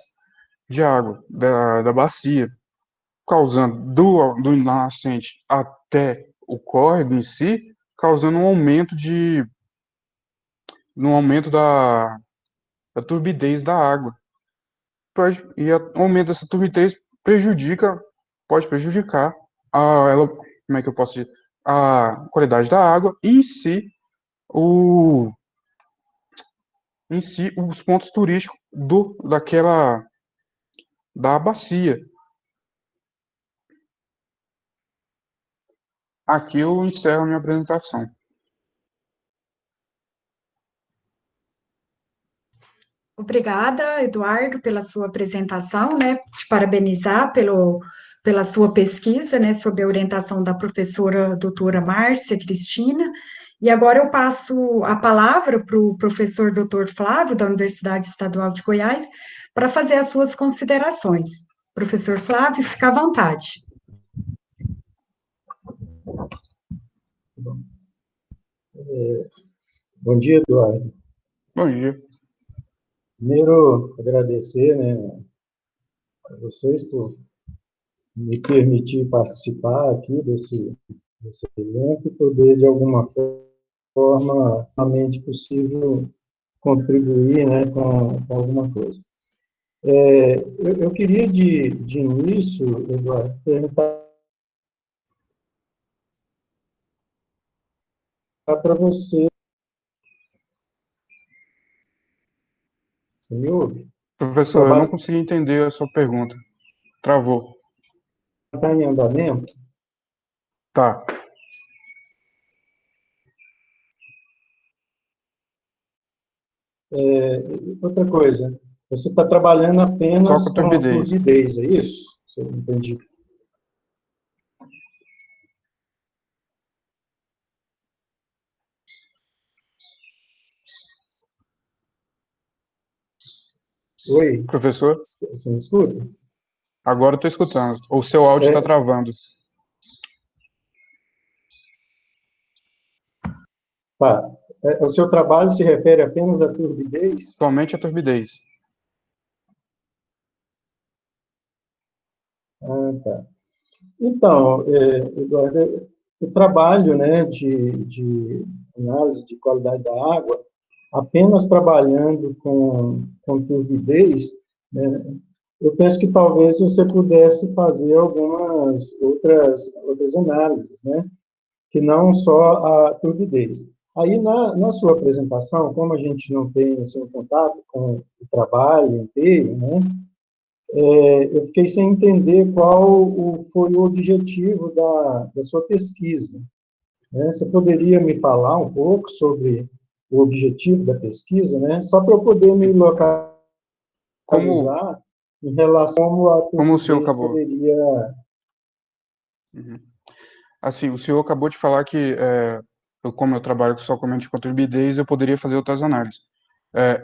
de água da bacia, causando do nascente até o córrego em si, causando um aumento da turbidez da água. E o aumento dessa turbidez pode prejudicar como é que eu posso dizer, a qualidade da água e em si os pontos turísticos da bacia. Aqui eu encerro a minha apresentação. Obrigada, Eduardo, pela sua apresentação, né? Te parabenizar pela sua pesquisa, né, sob a orientação da professora doutora Márcia Cristina. E agora eu passo a palavra para o professor doutor Flávio, da Universidade Estadual de Goiás, para fazer as suas considerações. Professor Flávio, fica à vontade. Bom dia, Eduardo. Bom dia. Primeiro, agradecer, né, a vocês por me permitir participar aqui desse evento e poder, de alguma forma, a mente possível, contribuir, né, com alguma coisa. Eu queria, de início, Eduardo, perguntar para você. Você me ouve? Professor, eu não consegui entender a sua pergunta. Travou. Está em andamento? Tá. Outra coisa, você está trabalhando apenas Só com com turbidez. turbidez, é isso? Se eu entendi. Oi, Professor, você me escuta? agora eu estou escutando. O seu áudio está travando. Tá. O seu trabalho se refere apenas à turbidez? Somente a turbidez. Ah, tá. Então, Eduardo, o trabalho, né, de análise de qualidade da água, apenas trabalhando com turbidez, né, eu penso que talvez você pudesse fazer algumas outras análises, né, que não só a turbidez. Aí, na sua apresentação, como a gente não tem assim, um contato com o trabalho inteiro, né, eu fiquei sem entender qual foi o objetivo da sua pesquisa. Né? Você poderia me falar um pouco sobre o objetivo da pesquisa, né? Só para eu poder me localizar em relação a como o senhor acabou. poderia... Uhum. Assim, o senhor acabou de falar que, como eu trabalho somente com turbidez, eu poderia fazer outras análises.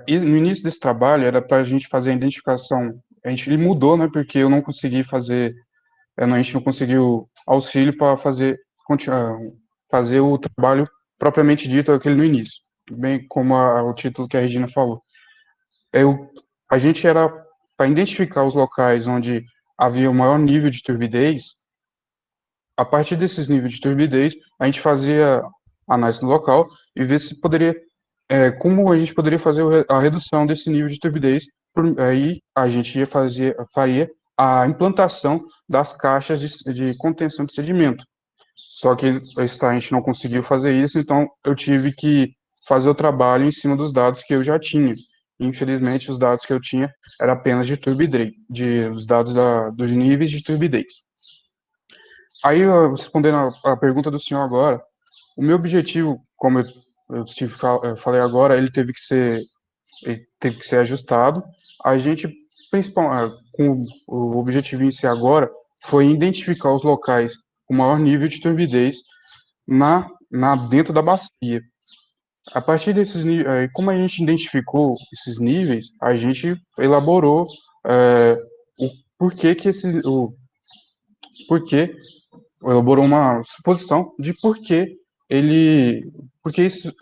E no início desse trabalho era para a gente fazer a identificação. Ele mudou, né? Porque eu não consegui fazer, a gente não conseguiu auxílio para fazer o trabalho propriamente dito, aquele no início, bem como o título que a Regina falou. A gente era para identificar os locais onde havia o maior nível de turbidez. A partir desses níveis de turbidez, a gente fazia análise do local e ver se poderia, como a gente poderia fazer a redução desse nível de turbidez. Aí a gente faria a implantação das caixas de contenção de sedimento. Só que a gente não conseguiu fazer isso, então eu tive que fazer o trabalho em cima dos dados que eu já tinha. Infelizmente, os dados que eu tinha eram apenas de turbidez, os dados dos níveis de turbidez. Aí, respondendo a pergunta do senhor agora, o meu objetivo, como eu falei agora, ele teve que ser ajustado. A gente, com o objetivo em si agora, foi identificar os locais com maior nível de turbidez dentro da bacia. A partir desses níveis, como a gente identificou esses níveis, a gente elaborou o porquê que porquê, elaborou uma suposição de porque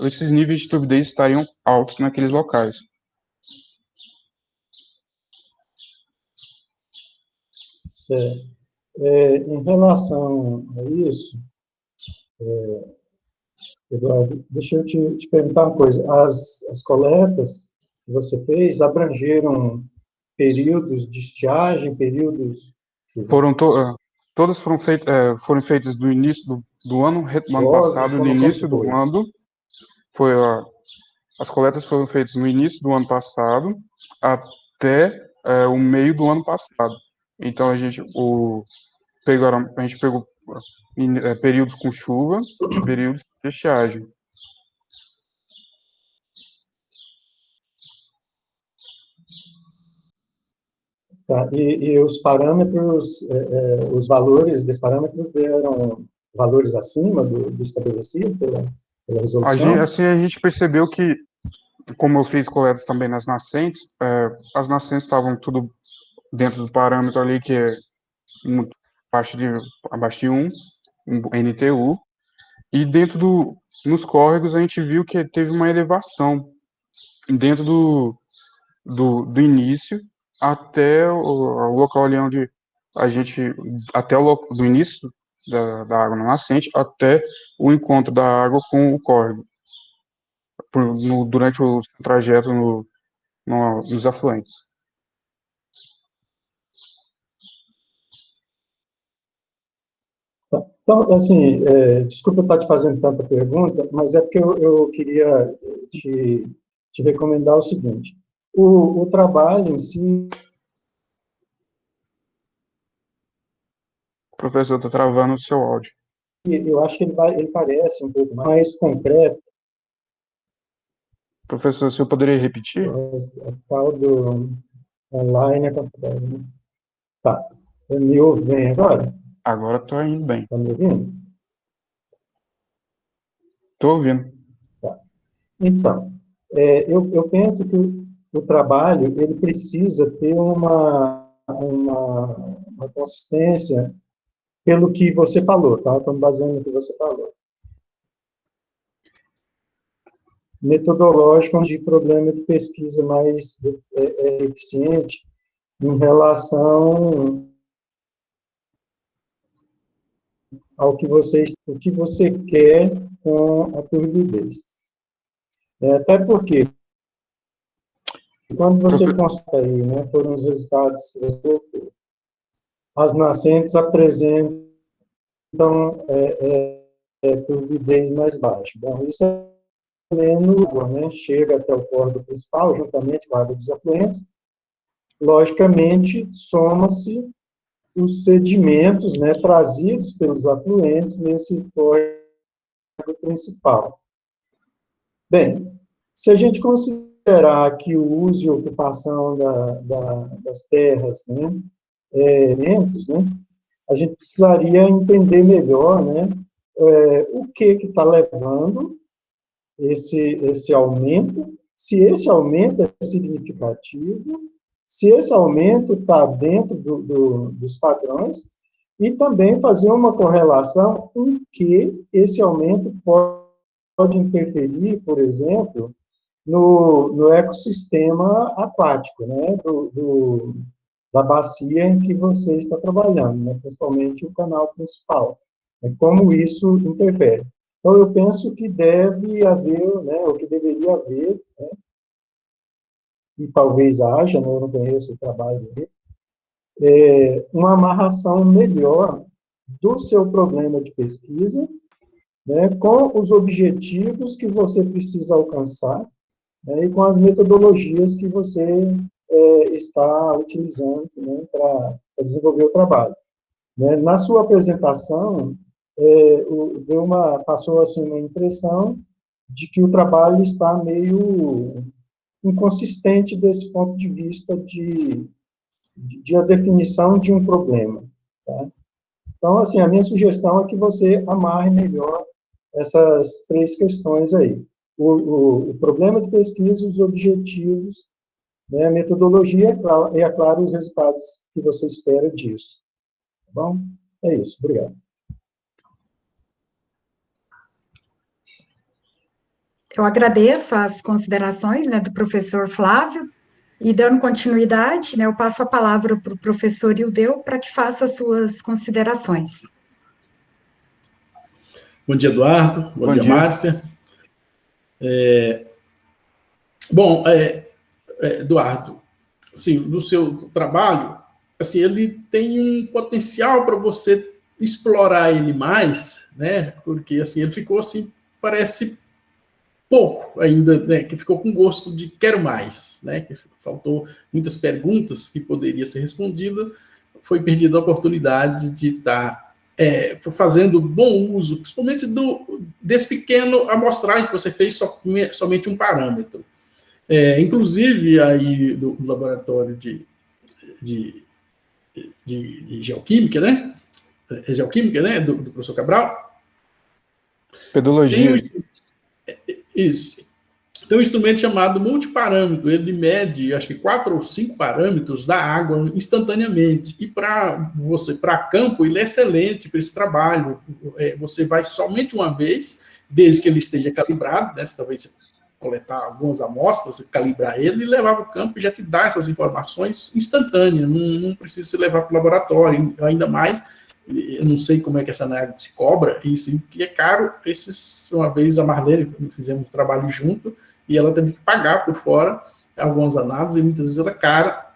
esses níveis de turbidez estariam altos naqueles locais. Certo. Em relação a isso, Eduardo, deixa eu te perguntar uma coisa. As coletas que você fez abrangeram períodos de estiagem, períodos Todas foram feitas do início do ano chuvosos, passado, do como que início do foi? ano. As coletas foram feitas no início do ano passado até o meio do ano passado. Então a gente pegou períodos com chuva e períodos de estiagem. Tá, e os parâmetros, os valores desse parâmetro eram valores acima do estabelecido pela resolução? Assim a gente percebeu que, como eu fiz coletas também nas nascentes, as nascentes estavam tudo dentro do parâmetro ali, que é abaixo de 1, um NTU, e nos córregos a gente viu que teve uma elevação dentro do início até o local ali onde do início da água na nascente até o encontro da água com o córrego, durante o trajeto nos afluentes. Tá. Então, assim, desculpa eu estar te fazendo tanta pergunta, mas é porque eu queria te recomendar o seguinte. O trabalho em si... Professor, está travando o seu áudio. Eu acho que ele parece um pouco mais concreto. Professor, o senhor poderia repetir? A tal do online é complicado, né? Tá. Me ouve bem agora? Agora estou indo bem. Está me ouvindo? Estou ouvindo. Tá. Então, eu penso que o trabalho ele precisa ter uma consistência pelo que você falou, tá? Estou me baseando no que você falou. Metodológico de problema de pesquisa mais eficiente em relação ao que você quer com a turbidez. Até porque, quando você constata aí, né, foram os resultados que você colocou, as nascentes apresentam turbidez mais baixa. Bom, isso é menos, né, chega até o córrego principal, juntamente com a água dos afluentes, logicamente, soma-se os sedimentos, né, trazidos pelos afluentes nesse córrego principal. Bem, se a gente considerar que o uso e ocupação das terras, né, elementos, né, a gente precisaria entender melhor, né, o que está levando esse aumento, se esse aumento é significativo, se esse aumento está dentro dos padrões, e também fazer uma correlação em que esse aumento pode interferir, por exemplo, no ecossistema aquático, né, da bacia em que você está trabalhando, né, principalmente o canal principal. Como isso interfere. Então, eu penso que deve haver, né, ou que deveria haver, né, e talvez haja, né, eu não conheço o trabalho dele, uma amarração melhor do seu problema de pesquisa, né, com os objetivos que você precisa alcançar, né, e com as metodologias que você está utilizando, né, para desenvolver o trabalho. Né. Na sua apresentação, passou assim, uma impressão de que o trabalho está meio inconsistente desse ponto de vista de a definição de um problema. Tá? Então, assim, a minha sugestão é que você amarre melhor essas três questões aí. o problema de pesquisa, os objetivos, né, a metodologia e, é claro, os resultados que você espera disso. Tá bom? É isso. Obrigado. Eu agradeço as considerações, né, do professor Flávio, e dando continuidade, né, eu passo a palavra para o professor Ildeu para que faça as suas considerações. Bom dia, Eduardo. Bom dia, Márcia. Bom, Eduardo, assim, no seu trabalho, assim, ele tem um potencial para você explorar ele mais, né? Porque assim, ele ficou assim, parece pouco ainda, né? Que ficou com gosto de quero mais, né? Que faltou muitas perguntas que poderia ser respondida, foi perdida a oportunidade de estar fazendo bom uso, principalmente desse pequeno amostragem que você fez somente um parâmetro. Inclusive, aí do laboratório de geoquímica, né? Geoquímica, né? Do professor Cabral. Pedologia. Isso. Tem um instrumento chamado multiparâmetro, ele mede, acho que 4 ou 5 parâmetros da água instantaneamente. E para campo, ele é excelente para esse trabalho. Você vai somente uma vez, desde que ele esteja calibrado, né? Talvez você coletar algumas amostras, calibrar ele e levar para o campo e já te dá essas informações instantâneas, não precisa se levar para o laboratório, ainda mais. Eu não sei como é que essa análise se cobra, isso que é caro. Uma vez a Marlene, fizemos um trabalho junto, e ela teve que pagar por fora algumas análises, e muitas vezes era cara,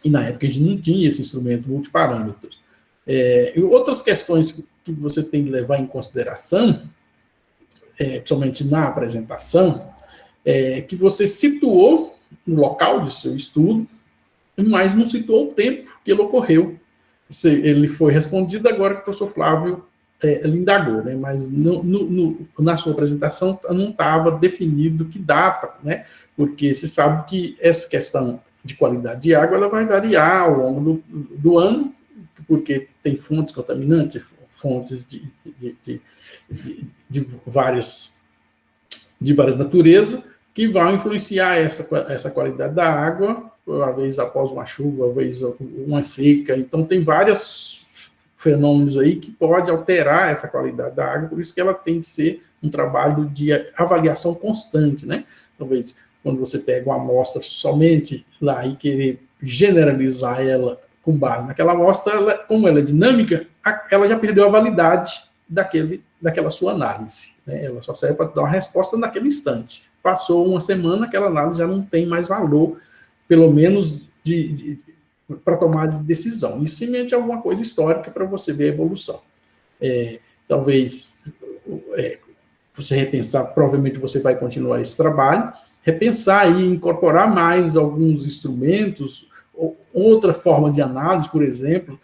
e na época a gente não tinha esse instrumento multiparâmetros. E outras questões que você tem que levar em consideração, principalmente na apresentação, que você situou no local do seu estudo, mas não situou o tempo que ele ocorreu. Ele foi respondido agora que o professor Flávio ele indagou, né? Mas na sua apresentação não estava definido que data, né? Porque você sabe que essa questão de qualidade de água ela vai variar ao longo do ano, porque tem fontes contaminantes, fontes de várias naturezas, que vão influenciar essa qualidade da água, às vezes após uma chuva, às vezes uma seca. Então, tem vários fenômenos aí que podem alterar essa qualidade da água, por isso que ela tem que ser um trabalho de avaliação constante, né? Talvez, quando você pega uma amostra somente lá e querer generalizar ela com base naquela amostra, como ela é dinâmica, ela já perdeu a validade daquela sua análise, né? Ela só serve para dar uma resposta naquele instante. Passou uma semana, aquela análise já não tem mais valor, pelo menos para tomar de decisão. E semente alguma coisa histórica para você ver a evolução. Talvez você repensar, provavelmente você vai continuar esse trabalho, repensar e incorporar mais alguns instrumentos, outra forma de análise, por exemplo,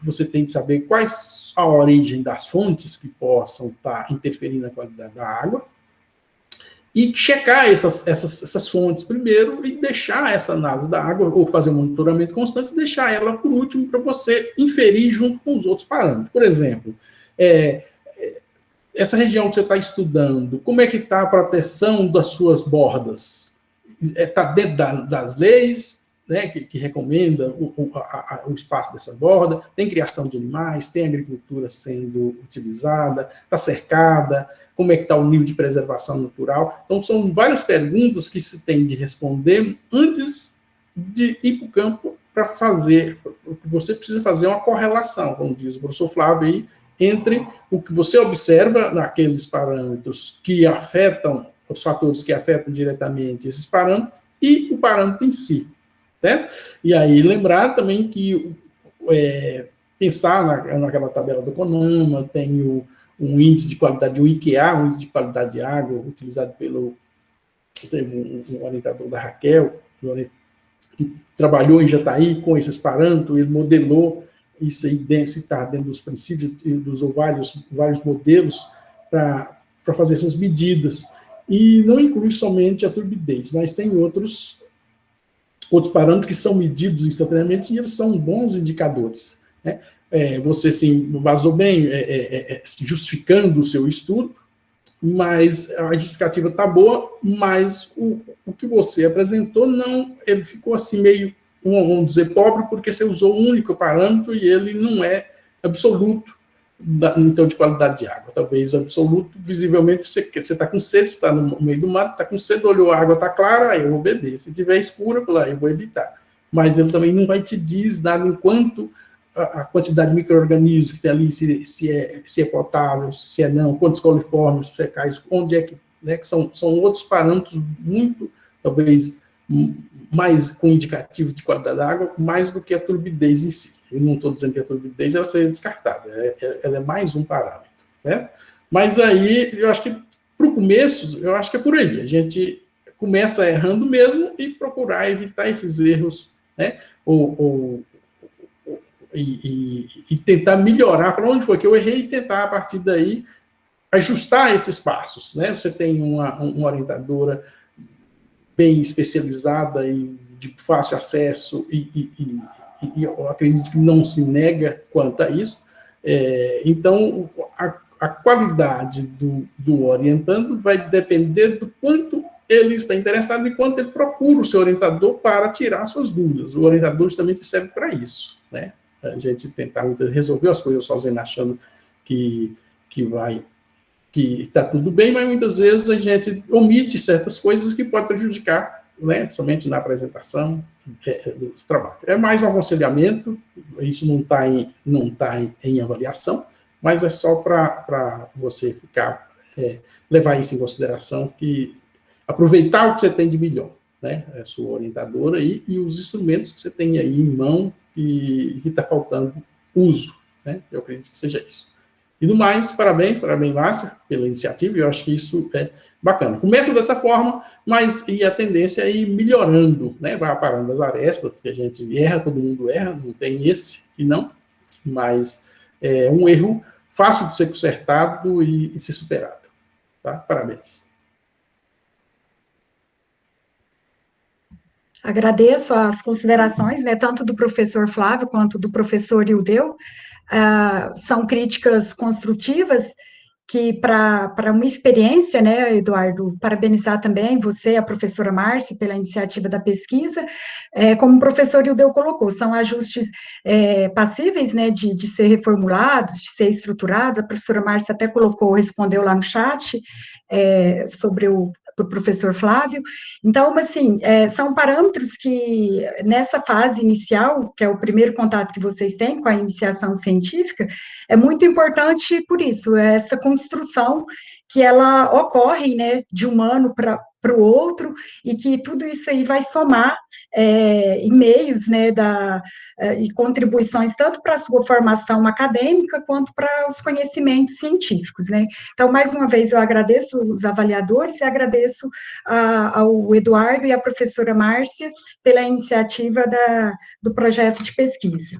você tem que saber quais a origem das fontes que possam estar interferindo na qualidade da água, e checar essas fontes primeiro e deixar essa análise da água, ou fazer um monitoramento constante, e deixar ela por último para você inferir junto com os outros parâmetros. Por exemplo, essa região que você está estudando, como é que está a proteção das suas bordas? Está dentro das leis, né, que recomenda o espaço dessa borda? Tem criação de animais, tem agricultura sendo utilizada, está cercada? Como é que está o nível de preservação natural? Então, são várias perguntas que se tem de responder antes de ir para o campo para fazer. Você precisa fazer uma correlação, como diz o professor Flávio aí, entre o que você observa naqueles parâmetros que afetam, os fatores que afetam diretamente esses parâmetros, e o parâmetro em si. Certo? E aí, lembrar também que pensar naquela tabela do CONAMA, tem um índice de qualidade, o IQA, um índice de qualidade de água, utilizado teve um orientador da Raquel, que trabalhou em Jataí com esses parâmetros, ele modelou isso aí, está dentro dos princípios, ele usou vários modelos para fazer essas medidas, e não inclui somente a turbidez, mas tem outros parâmetros que são medidos instantaneamente, e eles são bons indicadores, né? Você, sim, vazou bem, justificando o seu estudo, mas a justificativa está boa, mas o que você apresentou, não, ele ficou assim meio, vamos dizer, pobre, porque você usou um único parâmetro e ele não é absoluto, então, de qualidade de água. Talvez absoluto, visivelmente, você está com sede, você está no meio do mato, está com sede, olhou, a água está clara, aí eu vou beber. Se tiver escura, eu vou evitar. Mas ele também não vai te dizer nada enquanto a quantidade de micro-organismos que tem ali, se é potável, se é não, quantos coliformes, fecais, onde é que, né, que são outros parâmetros muito, talvez, mais com indicativo de qualidade da água, mais do que a turbidez em si. Eu não estou dizendo que a turbidez ela seja descartada, ela é mais um parâmetro, né? Mas aí, eu acho que, para o começo, eu acho que é por aí. A gente começa errando mesmo e procurar evitar esses erros, né? E tentar melhorar, para onde foi que eu errei, e tentar, a partir daí, ajustar esses passos, né? Você tem uma orientadora bem especializada e de fácil acesso, e eu acredito que não se nega quanto a isso. Então, a qualidade do orientando vai depender do quanto ele está interessado e quanto ele procura o seu orientador para tirar suas dúvidas. O orientador justamente serve para isso, né? A gente tentar resolver as coisas sozinho, achando que está tudo bem, mas muitas vezes a gente omite certas coisas que podem prejudicar, né, somente na apresentação do trabalho. É mais um aconselhamento, isso não tá em avaliação, mas é só para você levar isso em consideração, que aproveitar o que você tem de melhor, né, a sua orientadora e os instrumentos que você tem aí em mão e que está faltando uso, né, eu acredito que seja isso. E no mais, parabéns, Márcia, pela iniciativa, eu acho que isso é bacana. Começa dessa forma, mas a tendência é ir melhorando, né? Vai aparando as arestas, que a gente erra, todo mundo erra, não tem esse e não, mas é um erro fácil de ser consertado e ser superado. Tá? Parabéns. Agradeço as considerações, né, tanto do professor Flávio quanto do professor Ildeu. São críticas construtivas que, para uma experiência, né, Eduardo, parabenizar também você, a professora Márcia, pela iniciativa da pesquisa, como o professor Ildeu colocou, são ajustes passíveis, né, de ser reformulados, de ser estruturados, a professora Márcia até respondeu lá no chat, sobre o professor Flávio. Então, assim, são parâmetros que, nessa fase inicial, que é o primeiro contato que vocês têm com a iniciação científica, é muito importante por isso, essa construção que ela ocorre, né, de um ano para o outro, e que tudo isso aí vai somar e-mails, né, e contribuições tanto para a sua formação acadêmica, quanto para os conhecimentos científicos, né. Então, mais uma vez, eu agradeço os avaliadores e agradeço ao Eduardo e à professora Márcia pela iniciativa do projeto de pesquisa.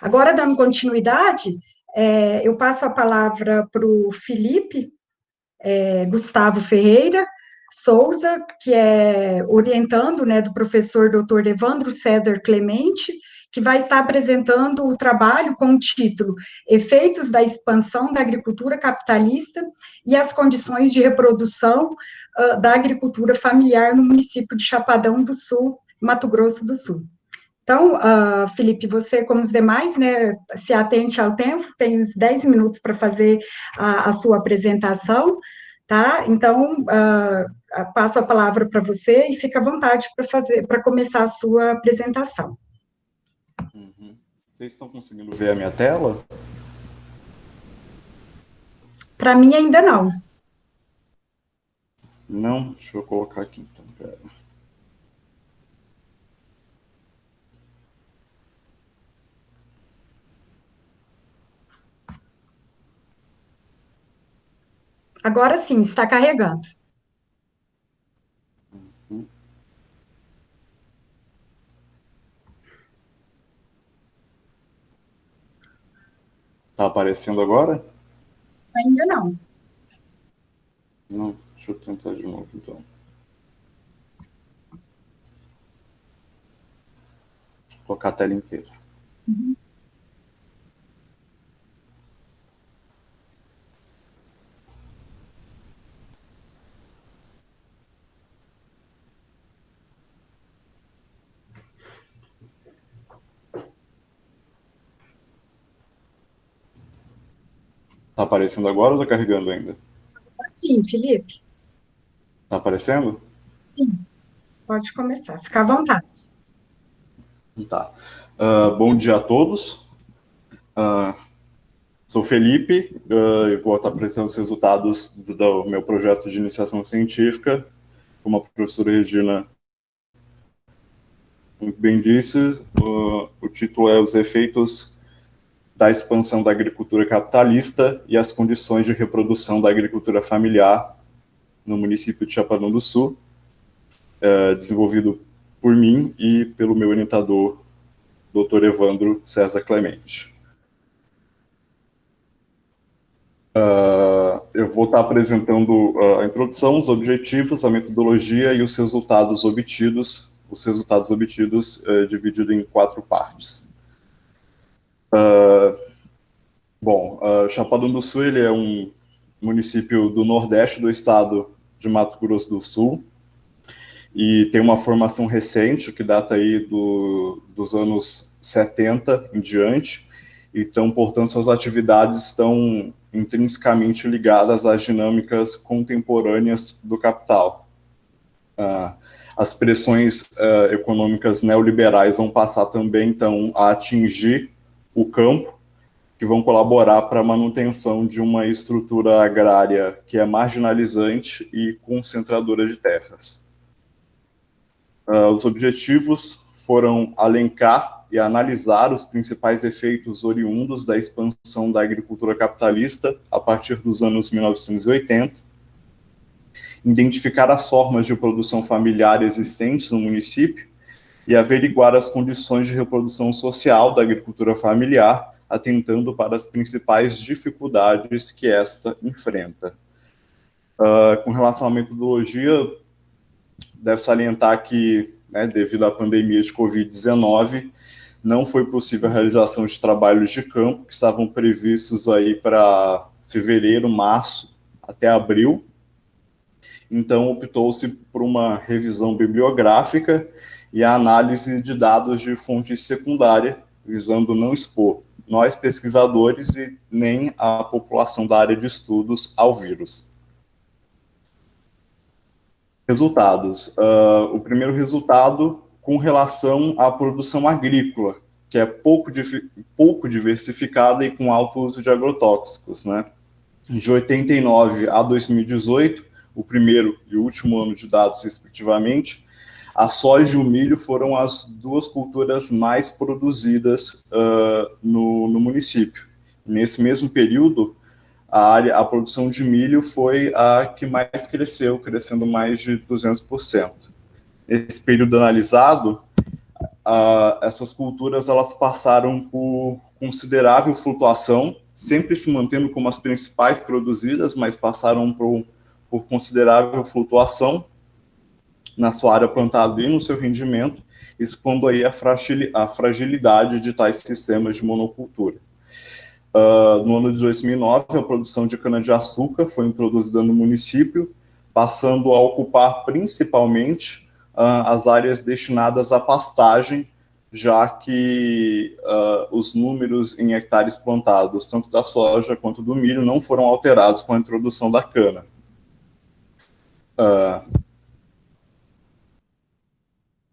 Agora, dando continuidade, eu passo a palavra para o Felipe Gustavo Ferreira Souza, que é orientando, né, do professor Dr. Evandro César Clemente, que vai estar apresentando o trabalho com o título Efeitos da expansão da agricultura capitalista e as condições de reprodução da agricultura familiar no município de Chapadão do Sul, Mato Grosso do Sul. Então, Felipe, você, como os demais, né, se atente ao tempo, tem uns 10 minutos para fazer a sua apresentação, tá? Então, passo a palavra para você e fica à vontade para começar a sua apresentação. Uhum. Vocês estão conseguindo ver a minha tela? Para mim, ainda não. Não? Deixa eu colocar aqui, então, pera. Agora sim, está carregando. Uhum. Tá aparecendo agora? Ainda não. Não, deixa eu tentar de novo, então. Vou colocar a tela inteira. Uhum. Tá aparecendo agora ou tá carregando ainda? Sim, Felipe. Tá aparecendo? Sim, pode começar. Fica à vontade. Tá. Bom dia a todos. Sou Felipe, e vou estar apresentando os resultados do meu projeto de iniciação científica, como a professora Regina muito bem disse. O título é Os efeitos da expansão da agricultura capitalista e as condições de reprodução da agricultura familiar no município de Chapadão do Sul, desenvolvido por mim e pelo meu orientador, Dr. Evandro César Clemente. Eu vou estar apresentando a introdução, os objetivos, a metodologia e os resultados obtidos, dividido em 4 partes. Chapadão do Sul ele é um município do nordeste do estado de Mato Grosso do Sul e tem uma formação recente que data aí dos anos 70 em diante. Então, portanto, suas atividades estão intrinsecamente ligadas às dinâmicas contemporâneas do capital. As pressões econômicas neoliberais vão passar também, então, a atingir o campo, que vão colaborar para a manutenção de uma estrutura agrária que é marginalizante e concentradora de terras. Os objetivos foram alencar e analisar os principais efeitos oriundos da expansão da agricultura capitalista a partir dos anos 1980, identificar as formas de produção familiar existentes no município e averiguar as condições de reprodução social da agricultura familiar, atentando para as principais dificuldades que esta enfrenta. Com relação à metodologia, deve salientar que, devido à pandemia de Covid-19, não foi possível a realização de trabalhos de campo que estavam previstos aí para fevereiro, março, até abril. Então, optou-se por uma revisão bibliográfica e a análise de dados de fonte secundária, visando não expor nós, pesquisadores, e nem a população da área de estudos ao vírus. Resultados. O primeiro resultado com relação à produção agrícola, que é pouco diversificada e com alto uso de agrotóxicos, né? De 89 a 2018, o primeiro e o último ano de dados, respectivamente, a soja e o milho foram as 2 culturas mais produzidas no município. Nesse mesmo período, a produção de milho foi a que mais cresceu, crescendo mais de 200%. Nesse período analisado, essas culturas elas passaram por considerável flutuação, sempre se mantendo como as principais produzidas, mas passaram por considerável flutuação na sua área plantada e no seu rendimento, expondo aí a fragilidade de tais sistemas de monocultura. No ano de 2009, a produção de cana-de-açúcar foi introduzida no município, passando a ocupar principalmente as áreas destinadas à pastagem, já que os números em hectares plantados, tanto da soja quanto do milho, não foram alterados com a introdução da cana.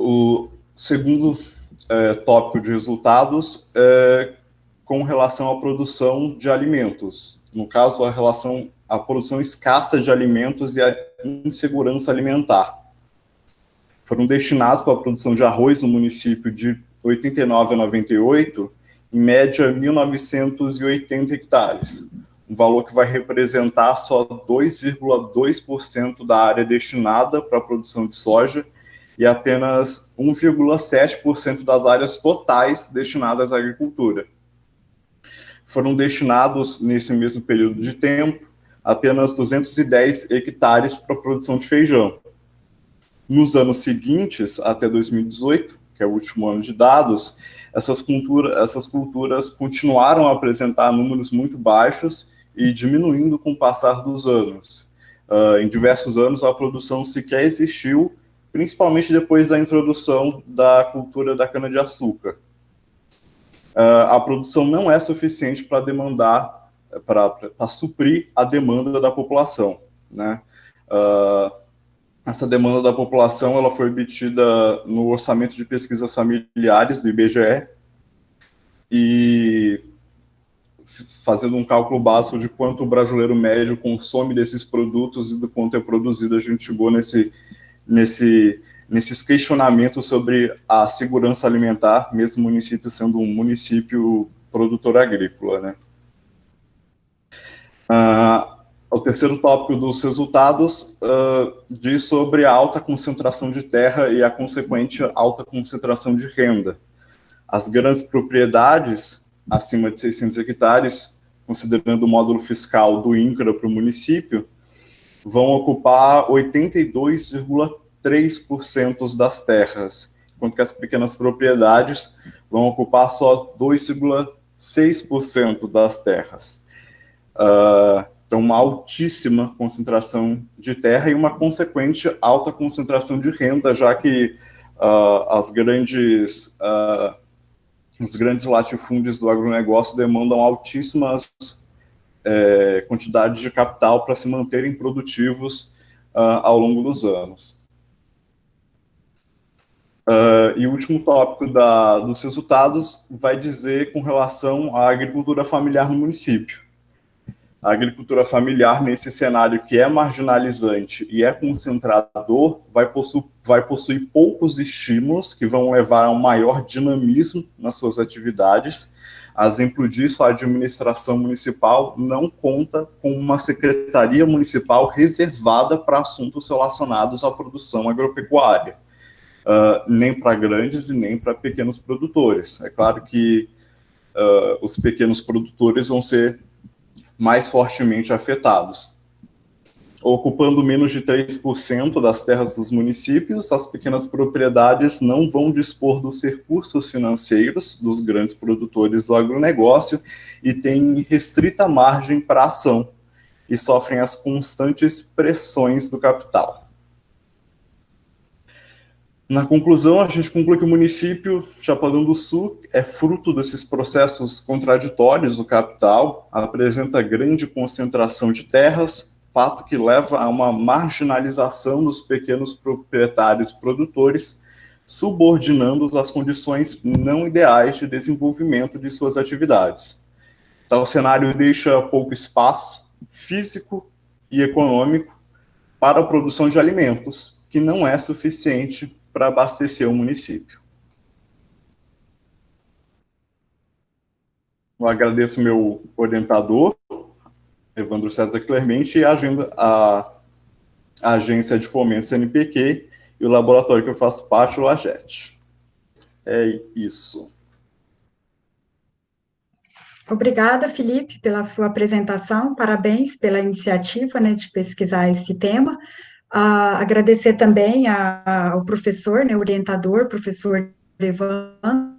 O segundo tópico de resultados é com relação à produção de alimentos. No caso, a produção escassa de alimentos e a insegurança alimentar. Foram destinados para a produção de arroz no município de 89 a 98, em média 1.980 hectares, um valor que vai representar só 2,2% da área destinada para a produção de soja e apenas 1,7% das áreas totais destinadas à agricultura. Foram destinados, nesse mesmo período de tempo, apenas 210 hectares para a produção de feijão. Nos anos seguintes, até 2018, que é o último ano de dados, essas culturas continuaram a apresentar números muito baixos e diminuindo com o passar dos anos. Em diversos anos, a produção sequer existiu, principalmente depois da introdução da cultura da cana-de-açúcar. A produção não é suficiente para demandar para suprir a demanda da população, né? Essa demanda da população ela foi obtida no orçamento de pesquisas familiares do IBGE e fazendo um cálculo básico de quanto o brasileiro médio consome desses produtos e do quanto é produzido, a gente chegou nesses questionamentos sobre a segurança alimentar, mesmo o município sendo um município produtor agrícola, né? O terceiro tópico dos resultados diz sobre a alta concentração de terra e a consequente alta concentração de renda. As grandes propriedades, acima de 600 hectares, considerando o módulo fiscal do INCRA para o município, vão ocupar 82,3% das terras, enquanto que as pequenas propriedades vão ocupar só 2,6% das terras. Então, uma altíssima concentração de terra e uma consequente alta concentração de renda, já que os grandes latifúndios do agronegócio demandam altíssimas quantidades de capital para se manterem produtivos ao longo dos anos. E o último tópico dos resultados vai dizer com relação à agricultura familiar no município. A agricultura familiar, nesse cenário que é marginalizante e é concentrador, vai possuir poucos estímulos que vão levar a um maior dinamismo nas suas atividades. A exemplo disso, a administração municipal não conta com uma secretaria municipal reservada para assuntos relacionados à produção agropecuária, nem para grandes e nem para pequenos produtores. É claro que os pequenos produtores vão ser mais fortemente afetados. Ocupando menos de 3% das terras dos municípios, as pequenas propriedades não vão dispor dos recursos financeiros dos grandes produtores do agronegócio e têm restrita margem para ação e sofrem as constantes pressões do capital. Na conclusão, a gente conclui que o município Chapadão do Sul é fruto desses processos contraditórios do capital, apresenta grande concentração de terras, fato que leva a uma marginalização dos pequenos proprietários produtores, subordinando-os às condições não ideais de desenvolvimento de suas atividades. Tal cenário deixa pouco espaço físico e econômico para a produção de alimentos, que não é suficiente para abastecer o município. Eu agradeço meu orientador, Evandro César Clemente, e a Agência de Fomento CNPq e o laboratório que eu faço parte, o AGET. É isso. Obrigada, Felipe, pela sua apresentação, parabéns pela iniciativa, né, de pesquisar esse tema. Agradecer também ao professor, né, orientador, professor Evandro,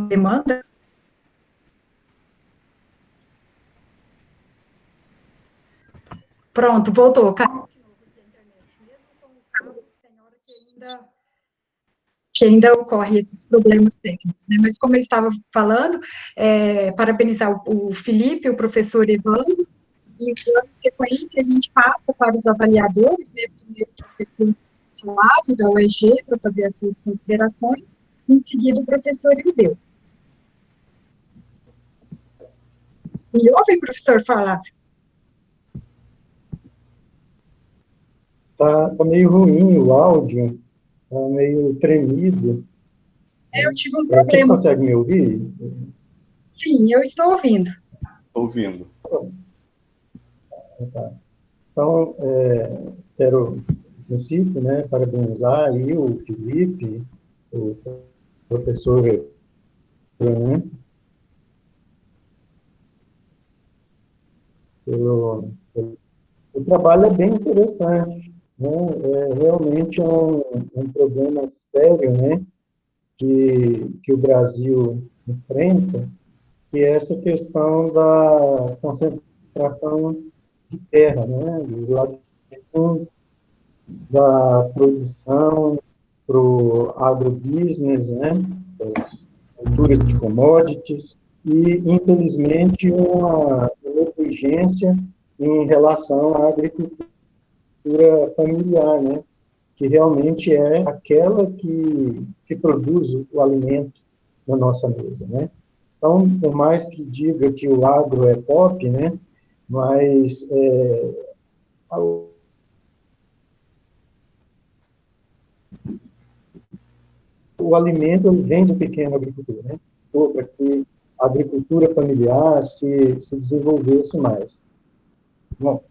demanda. Pronto, voltou. Caiu de novo aqui a internet. Mesmo com o cabo, tem hora que ainda ocorre esses problemas técnicos, né? Mas como eu estava falando, parabenizar o Felipe, o professor Evandro, e na sequência a gente passa para os avaliadores, né? Primeiro o professor Flávio, da UEG, para fazer as suas considerações, em seguida o professor Ildeu. Me ouvem, professor, falar? Tá meio ruim o áudio, tá meio tremido. Eu tive um Vocês problema. conseguem me ouvir? Sim, eu estou ouvindo. Ouvindo. Tá. Então, quero, no princípio, né, parabenizar aí o Felipe, o professor, né, O trabalho é bem interessante, né? Realmente um problema sério, né? Que o Brasil enfrenta, que é essa questão da concentração de terra, né? Dos latifúndios, da produção para o agrobusiness, né? Das culturas de commodities, e, infelizmente, uma negligência em relação à agricultura familiar, né? Que realmente é aquela que produz o alimento na nossa mesa, né? Então, por mais que diga que o agro é pop, né? Mas o alimento ele vem do pequeno agricultor, né? Para que a agricultura familiar se desenvolvesse mais. Bom,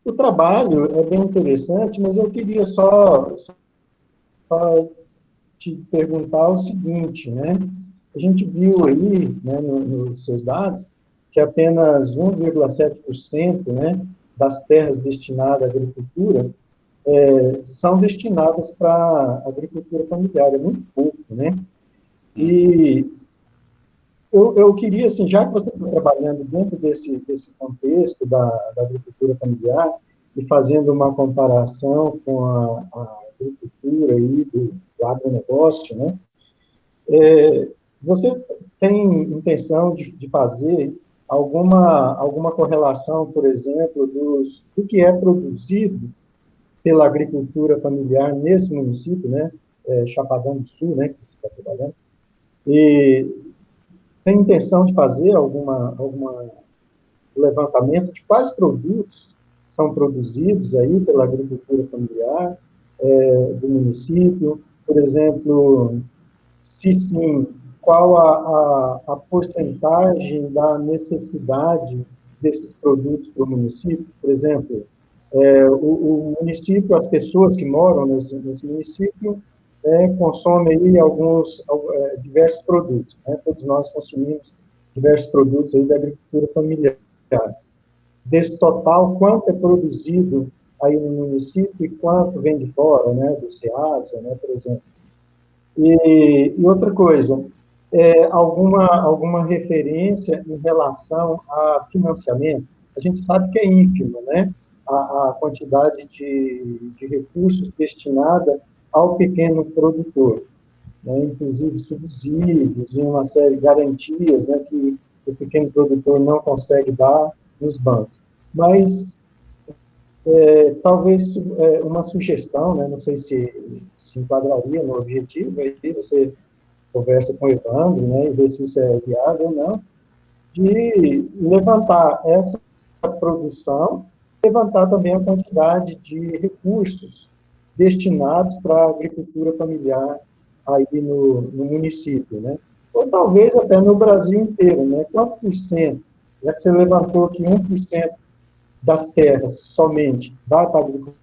o trabalho é bem interessante, mas eu queria só te perguntar o seguinte, né? A gente viu aí, né, nos seus dados, que apenas 1,7%, né, das terras destinadas à agricultura são destinadas para a agricultura familiar, é muito pouco, né? E eu queria, assim, já que você está trabalhando dentro desse contexto da agricultura familiar e fazendo uma comparação com a agricultura aí do agronegócio, né? Você tem intenção de fazer alguma correlação, por exemplo, do que é produzido pela agricultura familiar nesse município, né? Chapadão do Sul, né? Que você está trabalhando. E tem intenção de fazer algum levantamento de quais produtos são produzidos aí pela agricultura familiar do município? Por exemplo, se sim, qual a porcentagem da necessidade desses produtos para o município? Por exemplo, o município, as pessoas que moram nesse município, consomem aí diversos produtos, né? Todos nós consumimos diversos produtos aí da agricultura familiar. Desse total, quanto é produzido aí no município e quanto vem de fora, né? Do Ceasa, né? Por exemplo. E outra coisa, alguma referência em relação a financiamentos? A gente sabe que é ínfimo, né? A quantidade de recursos destinada ao pequeno produtor, né? Inclusive subsídios e uma série de garantias, né, que o pequeno produtor não consegue dar nos bancos. Mas talvez uma sugestão, né, não sei se enquadraria no objetivo, aí você conversa com o Evandro, né, e ver se isso é viável ou não, de levantar essa produção, levantar também a quantidade de recursos destinados para a agricultura familiar aí no município, né? Ou talvez até no Brasil inteiro, né? Quanto por cento? Já que você levantou que 1% das terras somente vai para a agricultura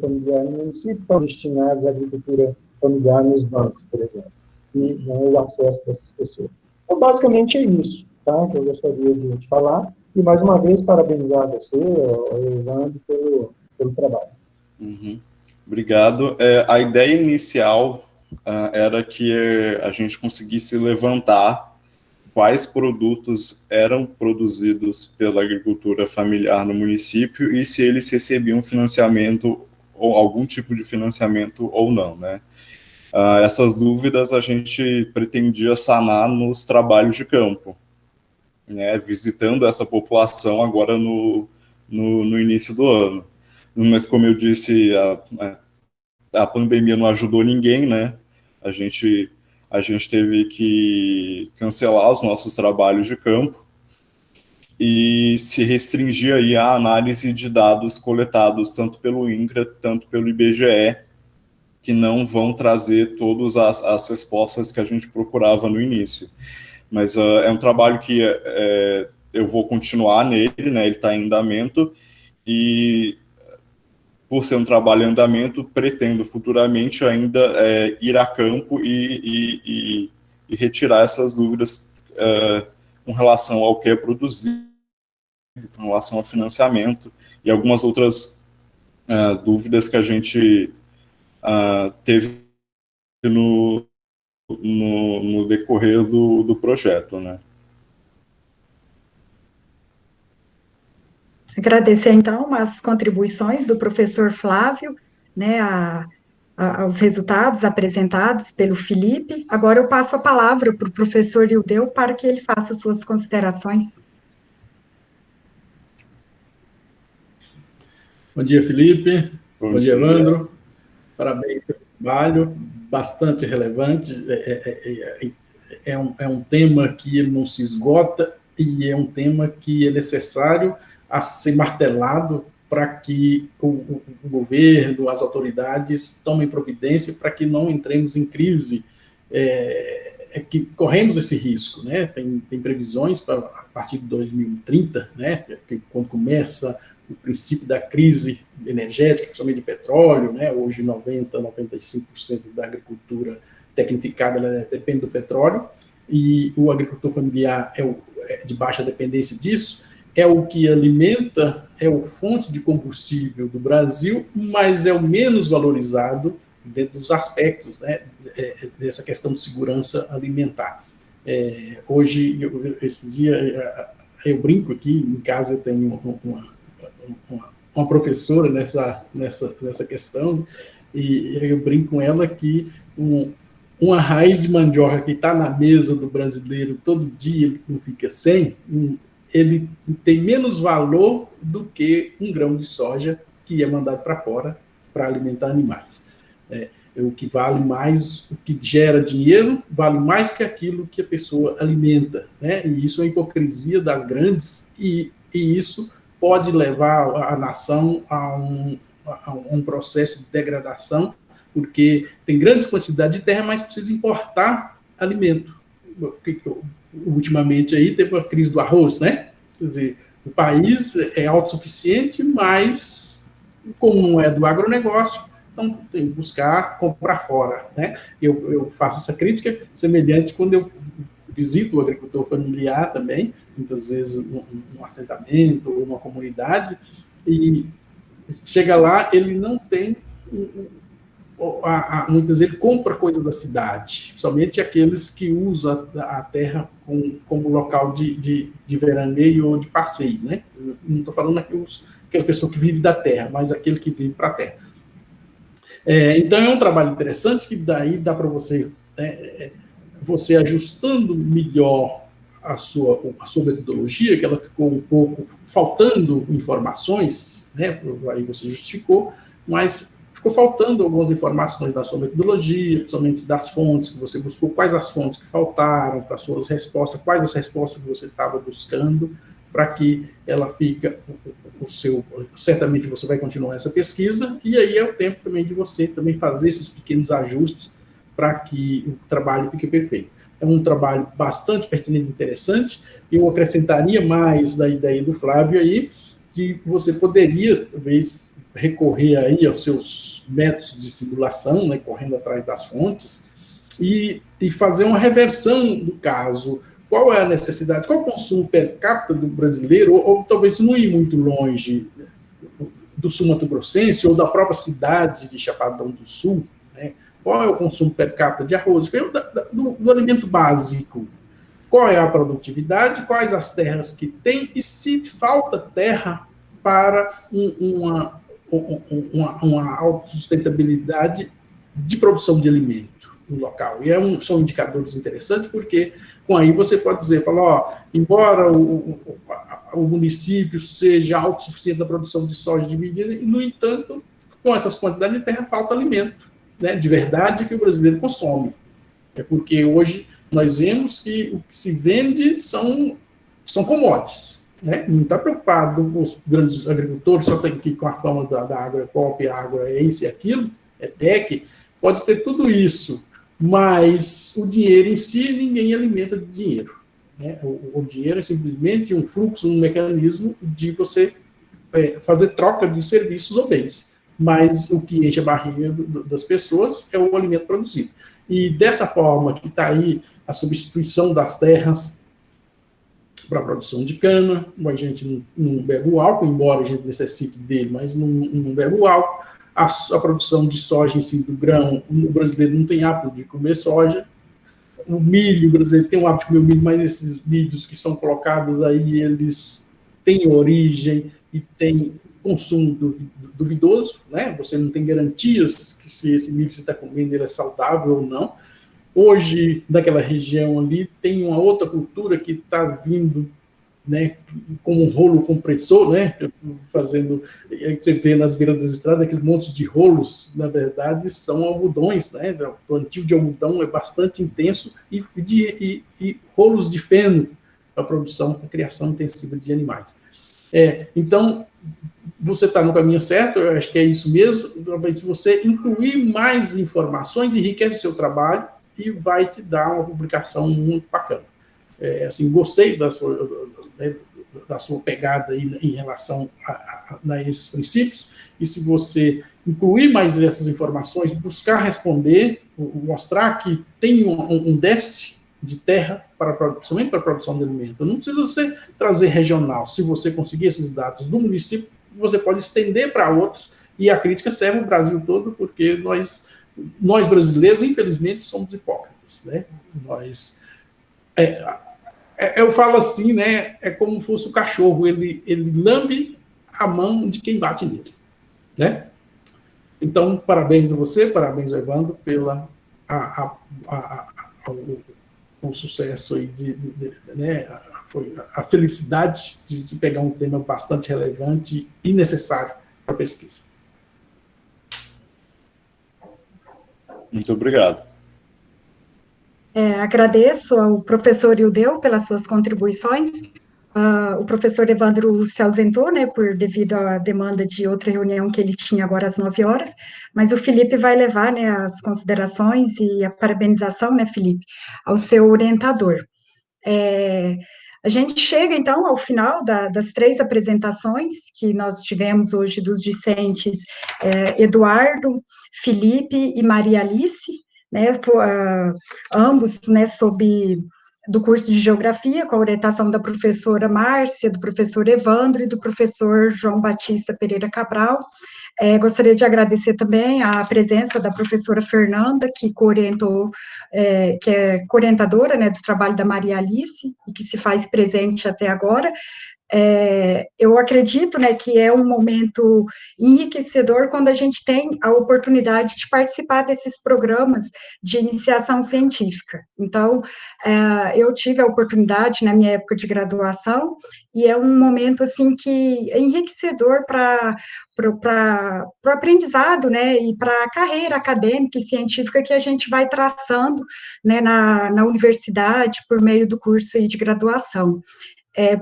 familiar no município, estão destinadas à agricultura familiar nos bancos, por exemplo, e não o acesso dessas pessoas. Então, basicamente é isso, tá? Que eu gostaria de falar. E, mais uma vez, parabenizar você, Evandro, pelo trabalho. Uhum. Obrigado. A ideia inicial era que a gente conseguisse levantar quais produtos eram produzidos pela agricultura familiar no município e se eles recebiam financiamento ou algum tipo de financiamento ou não, né? Essas dúvidas a gente pretendia sanar nos trabalhos de campo, né? Visitando essa população agora no início do ano. Mas, como eu disse, a pandemia não ajudou ninguém, né? A gente teve que cancelar os nossos trabalhos de campo e se restringir aí à análise de dados coletados tanto pelo INCRA, tanto pelo IBGE, que não vão trazer todas as respostas que a gente procurava no início. Mas é um trabalho que eu vou continuar nele, né? Ele está em andamento e, por ser um trabalho em andamento, pretendo futuramente ainda ir a campo e retirar essas dúvidas com relação ao que é produzido, com relação ao financiamento e algumas outras dúvidas que a gente teve no decorrer do projeto, né? Agradecer, então, as contribuições do professor Flávio, né, aos resultados apresentados pelo Felipe. Agora eu passo a palavra para o professor Ildeu para que ele faça suas considerações. Bom dia, Felipe. Bom dia, Evandro. Parabéns pelo trabalho, bastante relevante. É um tema que ele não se esgota e é um tema que é necessário a ser martelado para que o governo, as autoridades tomem providência para que não entremos em crise, que corremos esse risco, né? Tem previsões para a partir de 2030, né? Quando começa o princípio da crise energética, principalmente de petróleo, né? Hoje 95% da agricultura tecnificada ela depende do petróleo, e o agricultor familiar é de baixa dependência disso, é o que alimenta, é a fonte de combustível do Brasil, mas é o menos valorizado dentro dos aspectos, né, dessa questão de segurança alimentar. Hoje, esses dias, eu brinco aqui, em casa eu tenho uma professora nessa questão, e eu brinco com ela que uma raiz de mandioca que está na mesa do brasileiro todo dia, ele não fica sem, ele tem menos valor do que um grão de soja que é mandado para fora para alimentar animais. O que vale mais, o que gera dinheiro, vale mais que aquilo que a pessoa alimenta, né? E isso é a hipocrisia das grandes, e isso pode levar a nação a um processo de degradação, porque tem grandes quantidades de terra, mas precisa importar alimento. Ultimamente aí teve a crise do arroz, né? Quer dizer, o país é autossuficiente, mas como não é do agronegócio, então tem que buscar comprar fora, né? Eu faço essa crítica semelhante quando eu visito o agricultor familiar também, muitas vezes num assentamento ou numa comunidade, e chega lá, ele não tem muitas vezes ele compra coisa da cidade, somente aqueles que usam a terra como local de veraneio ou de passeio, né? Eu não estou falando aquelas pessoas que vivem da terra, mas aquele que vive para a terra. Então é um trabalho interessante que daí dá para você, você ajustando melhor a sua metodologia, que ela ficou um pouco faltando informações, né? Aí você justificou, mas ficou faltando algumas informações da sua metodologia, principalmente das fontes que você buscou, quais as fontes que faltaram para suas respostas, quais as respostas que você estava buscando, para que ela fique certamente você vai continuar essa pesquisa, e aí é o tempo também de você também fazer esses pequenos ajustes para que o trabalho fique perfeito. É um trabalho bastante pertinente e interessante. Eu acrescentaria mais da ideia do Flávio aí, que você poderia, talvez, recorrer aí aos seus métodos de simulação, né, correndo atrás das fontes, e fazer uma reversão do caso. Qual é a necessidade, qual é o consumo per capita do brasileiro, ou talvez não ir muito longe do sul mato-grossense ou da própria cidade de Chapadão do Sul, né? Qual é o consumo per capita de arroz? Do alimento básico. Qual é a produtividade, quais as terras que tem, e se falta terra para uma autossustentabilidade de produção de alimento no local. E são indicadores interessantes, porque com aí você pode dizer, embora o município seja autossuficiente na produção de soja de milho, no entanto, com essas quantidades de terra falta alimento, né, de verdade, que o brasileiro consome. É porque hoje nós vemos que o que se vende são commodities, né? Não está preocupado os grandes agricultores, só tem que ir com a fama da Agropop, a Agro é isso e aquilo, é tech, pode ter tudo isso, mas o dinheiro em si, ninguém alimenta de dinheiro, né? O dinheiro é simplesmente um fluxo, um mecanismo de você fazer troca de serviços ou bens, mas o que enche a barriga das pessoas é o alimento produzido. E dessa forma que está aí a substituição das terras, para a produção de cana, a gente não bebe o álcool, embora a gente necessite dele, mas não bebe o álcool. A produção de soja em si, do grão, o brasileiro não tem hábito de comer soja. O milho, o brasileiro tem o hábito de comer o milho, mas esses milhos que são colocados aí, eles têm origem e têm consumo duvidoso, né? Você não tem garantias que se esse milho que você está comendo ele é saudável ou não. Hoje, daquela região ali, tem uma outra cultura que está vindo, né, com um rolo compressor, né, fazendo, você vê nas beiras das estradas, aquele monte de rolos, na verdade, são algodões, né, o plantio de algodão é bastante intenso, e rolos de feno para a produção, para a criação intensiva de animais. Então, você está no caminho certo, eu acho que é isso mesmo, se você incluir mais informações, enriquece o seu trabalho, e vai te dar uma publicação muito bacana. Assim, gostei da sua pegada aí em relação a esses princípios, e se você incluir mais essas informações, buscar responder, mostrar que tem um déficit de terra, principalmente para a produção de alimento. Não precisa você trazer regional. Se você conseguir esses dados do município, você pode estender para outros, e a crítica serve o Brasil todo, porque nós brasileiros, infelizmente, somos hipócritas, né? Eu falo assim, né? É como se fosse o cachorro, ele lambe a mão de quem bate nele, né? Então, parabéns a você, parabéns ao Evandro pela o sucesso aí né? A felicidade de pegar um tema bastante relevante e necessário para a pesquisa. Muito obrigado. Agradeço ao professor Ildeu pelas suas contribuições. O professor Evandro se ausentou, né, devido à demanda de outra reunião que ele tinha agora às 9 horas, mas o Felipe vai levar, né, as considerações e a parabenização, né, Felipe, ao seu orientador. A gente chega, então, ao final das 3 apresentações que nós tivemos hoje dos discentes Eduardo, Felipe e Maria Alice, né, ambos, né, do curso de Geografia, com a orientação da professora Márcia, do professor Evandro e do professor João Batista Pereira Cabral. Gostaria de agradecer também a presença da professora Fernanda, que coorientou, que é coorientadora, né, do trabalho da Maria Alice, e que se faz presente até agora. Eu acredito, né, que é um momento enriquecedor quando a gente tem a oportunidade de participar desses programas de iniciação científica. Então, eu tive a oportunidade na minha época de graduação, e é um momento, assim, que é enriquecedor para o aprendizado, né, e para a carreira acadêmica e científica que a gente vai traçando, né, na universidade, por meio do curso de graduação.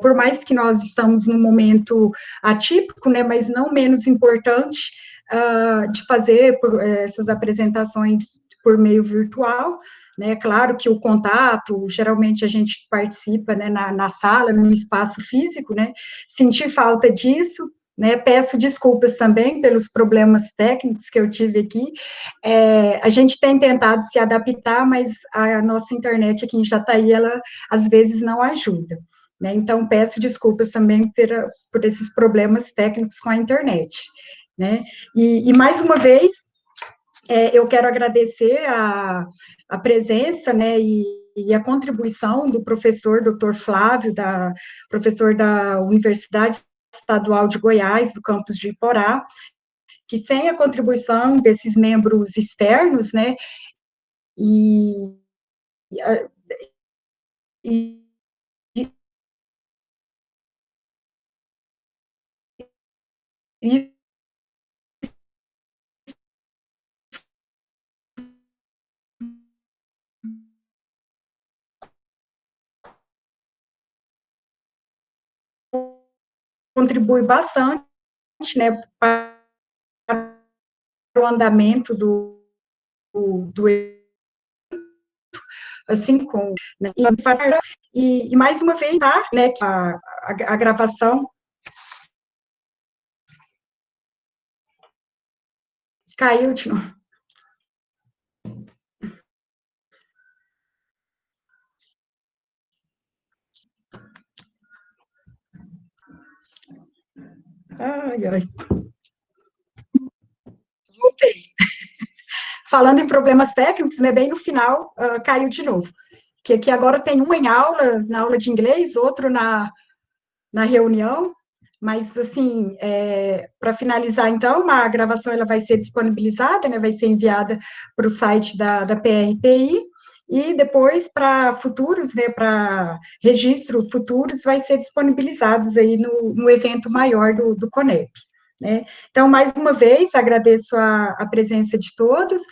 Por mais que nós estamos num momento atípico, né, mas não menos importante, de fazer essas apresentações por meio virtual, né, claro que o contato, geralmente a gente participa, né, na sala, no espaço físico, né, senti falta disso, né, peço desculpas também pelos problemas técnicos que eu tive aqui. A gente tem tentado se adaptar, mas a nossa internet aqui em Jataí, ela às vezes não ajuda, né? Então, peço desculpas também por esses problemas técnicos com a internet, né? E mais uma vez, eu quero agradecer a presença, né, e a contribuição do professor Dr. Flávio, professor da Universidade Estadual de Goiás, do campus de Iporá, que sem a contribuição desses membros externos, né, e contribui bastante, né, para o andamento do assim, né, e mais uma vez, tá, né, a gravação caiu de novo. Ai, ai. Voltei. Falando em problemas técnicos, né, bem no final, caiu de novo. Que aqui agora tem um em aula, na aula de inglês, outro na reunião, mas, assim, para finalizar, então, a gravação ela vai ser disponibilizada, né, vai ser enviada para o site da PRPI, e depois, para futuros, né, para registro futuros, vai ser disponibilizados aí no evento maior do CONEP, né. Então, mais uma vez, agradeço a presença de todos.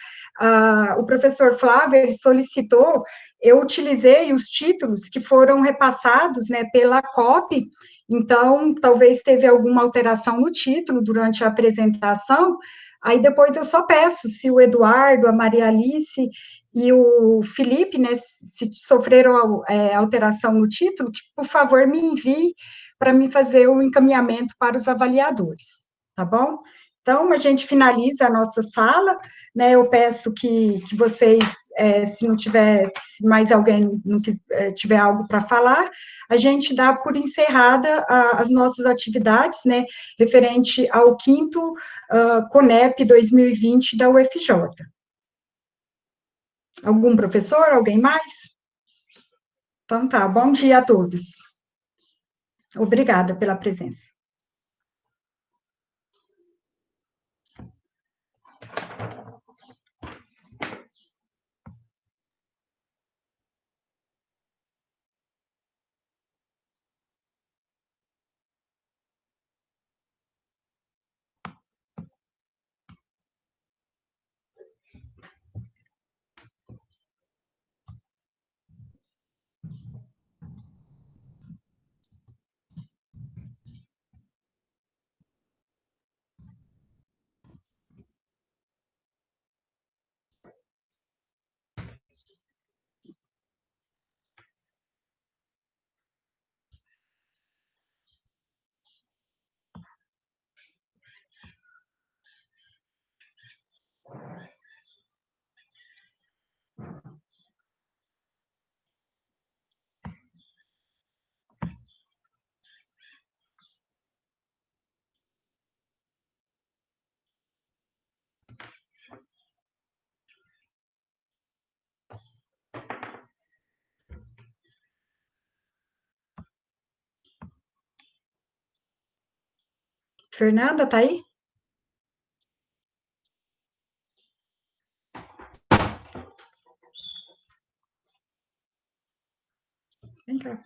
O professor Flávio, ele solicitou, eu utilizei os títulos que foram repassados, né, pela COP, então, talvez teve alguma alteração no título durante a apresentação, aí depois eu só peço, se o Eduardo, a Maria Alice e o Felipe, né, se sofreram alteração no título, que, por favor, me envie para me fazer o encaminhamento para os avaliadores, tá bom? Então, a gente finaliza a nossa sala, né, eu peço que vocês, se não tiver, se mais alguém não tiver algo para falar, a gente dá por encerrada as nossas atividades, né, referente ao 5º CONEP 2020 da UFJ. Algum professor, alguém mais? Então tá, bom dia a todos. Obrigada pela presença. Fernanda, tá aí? Vem cá.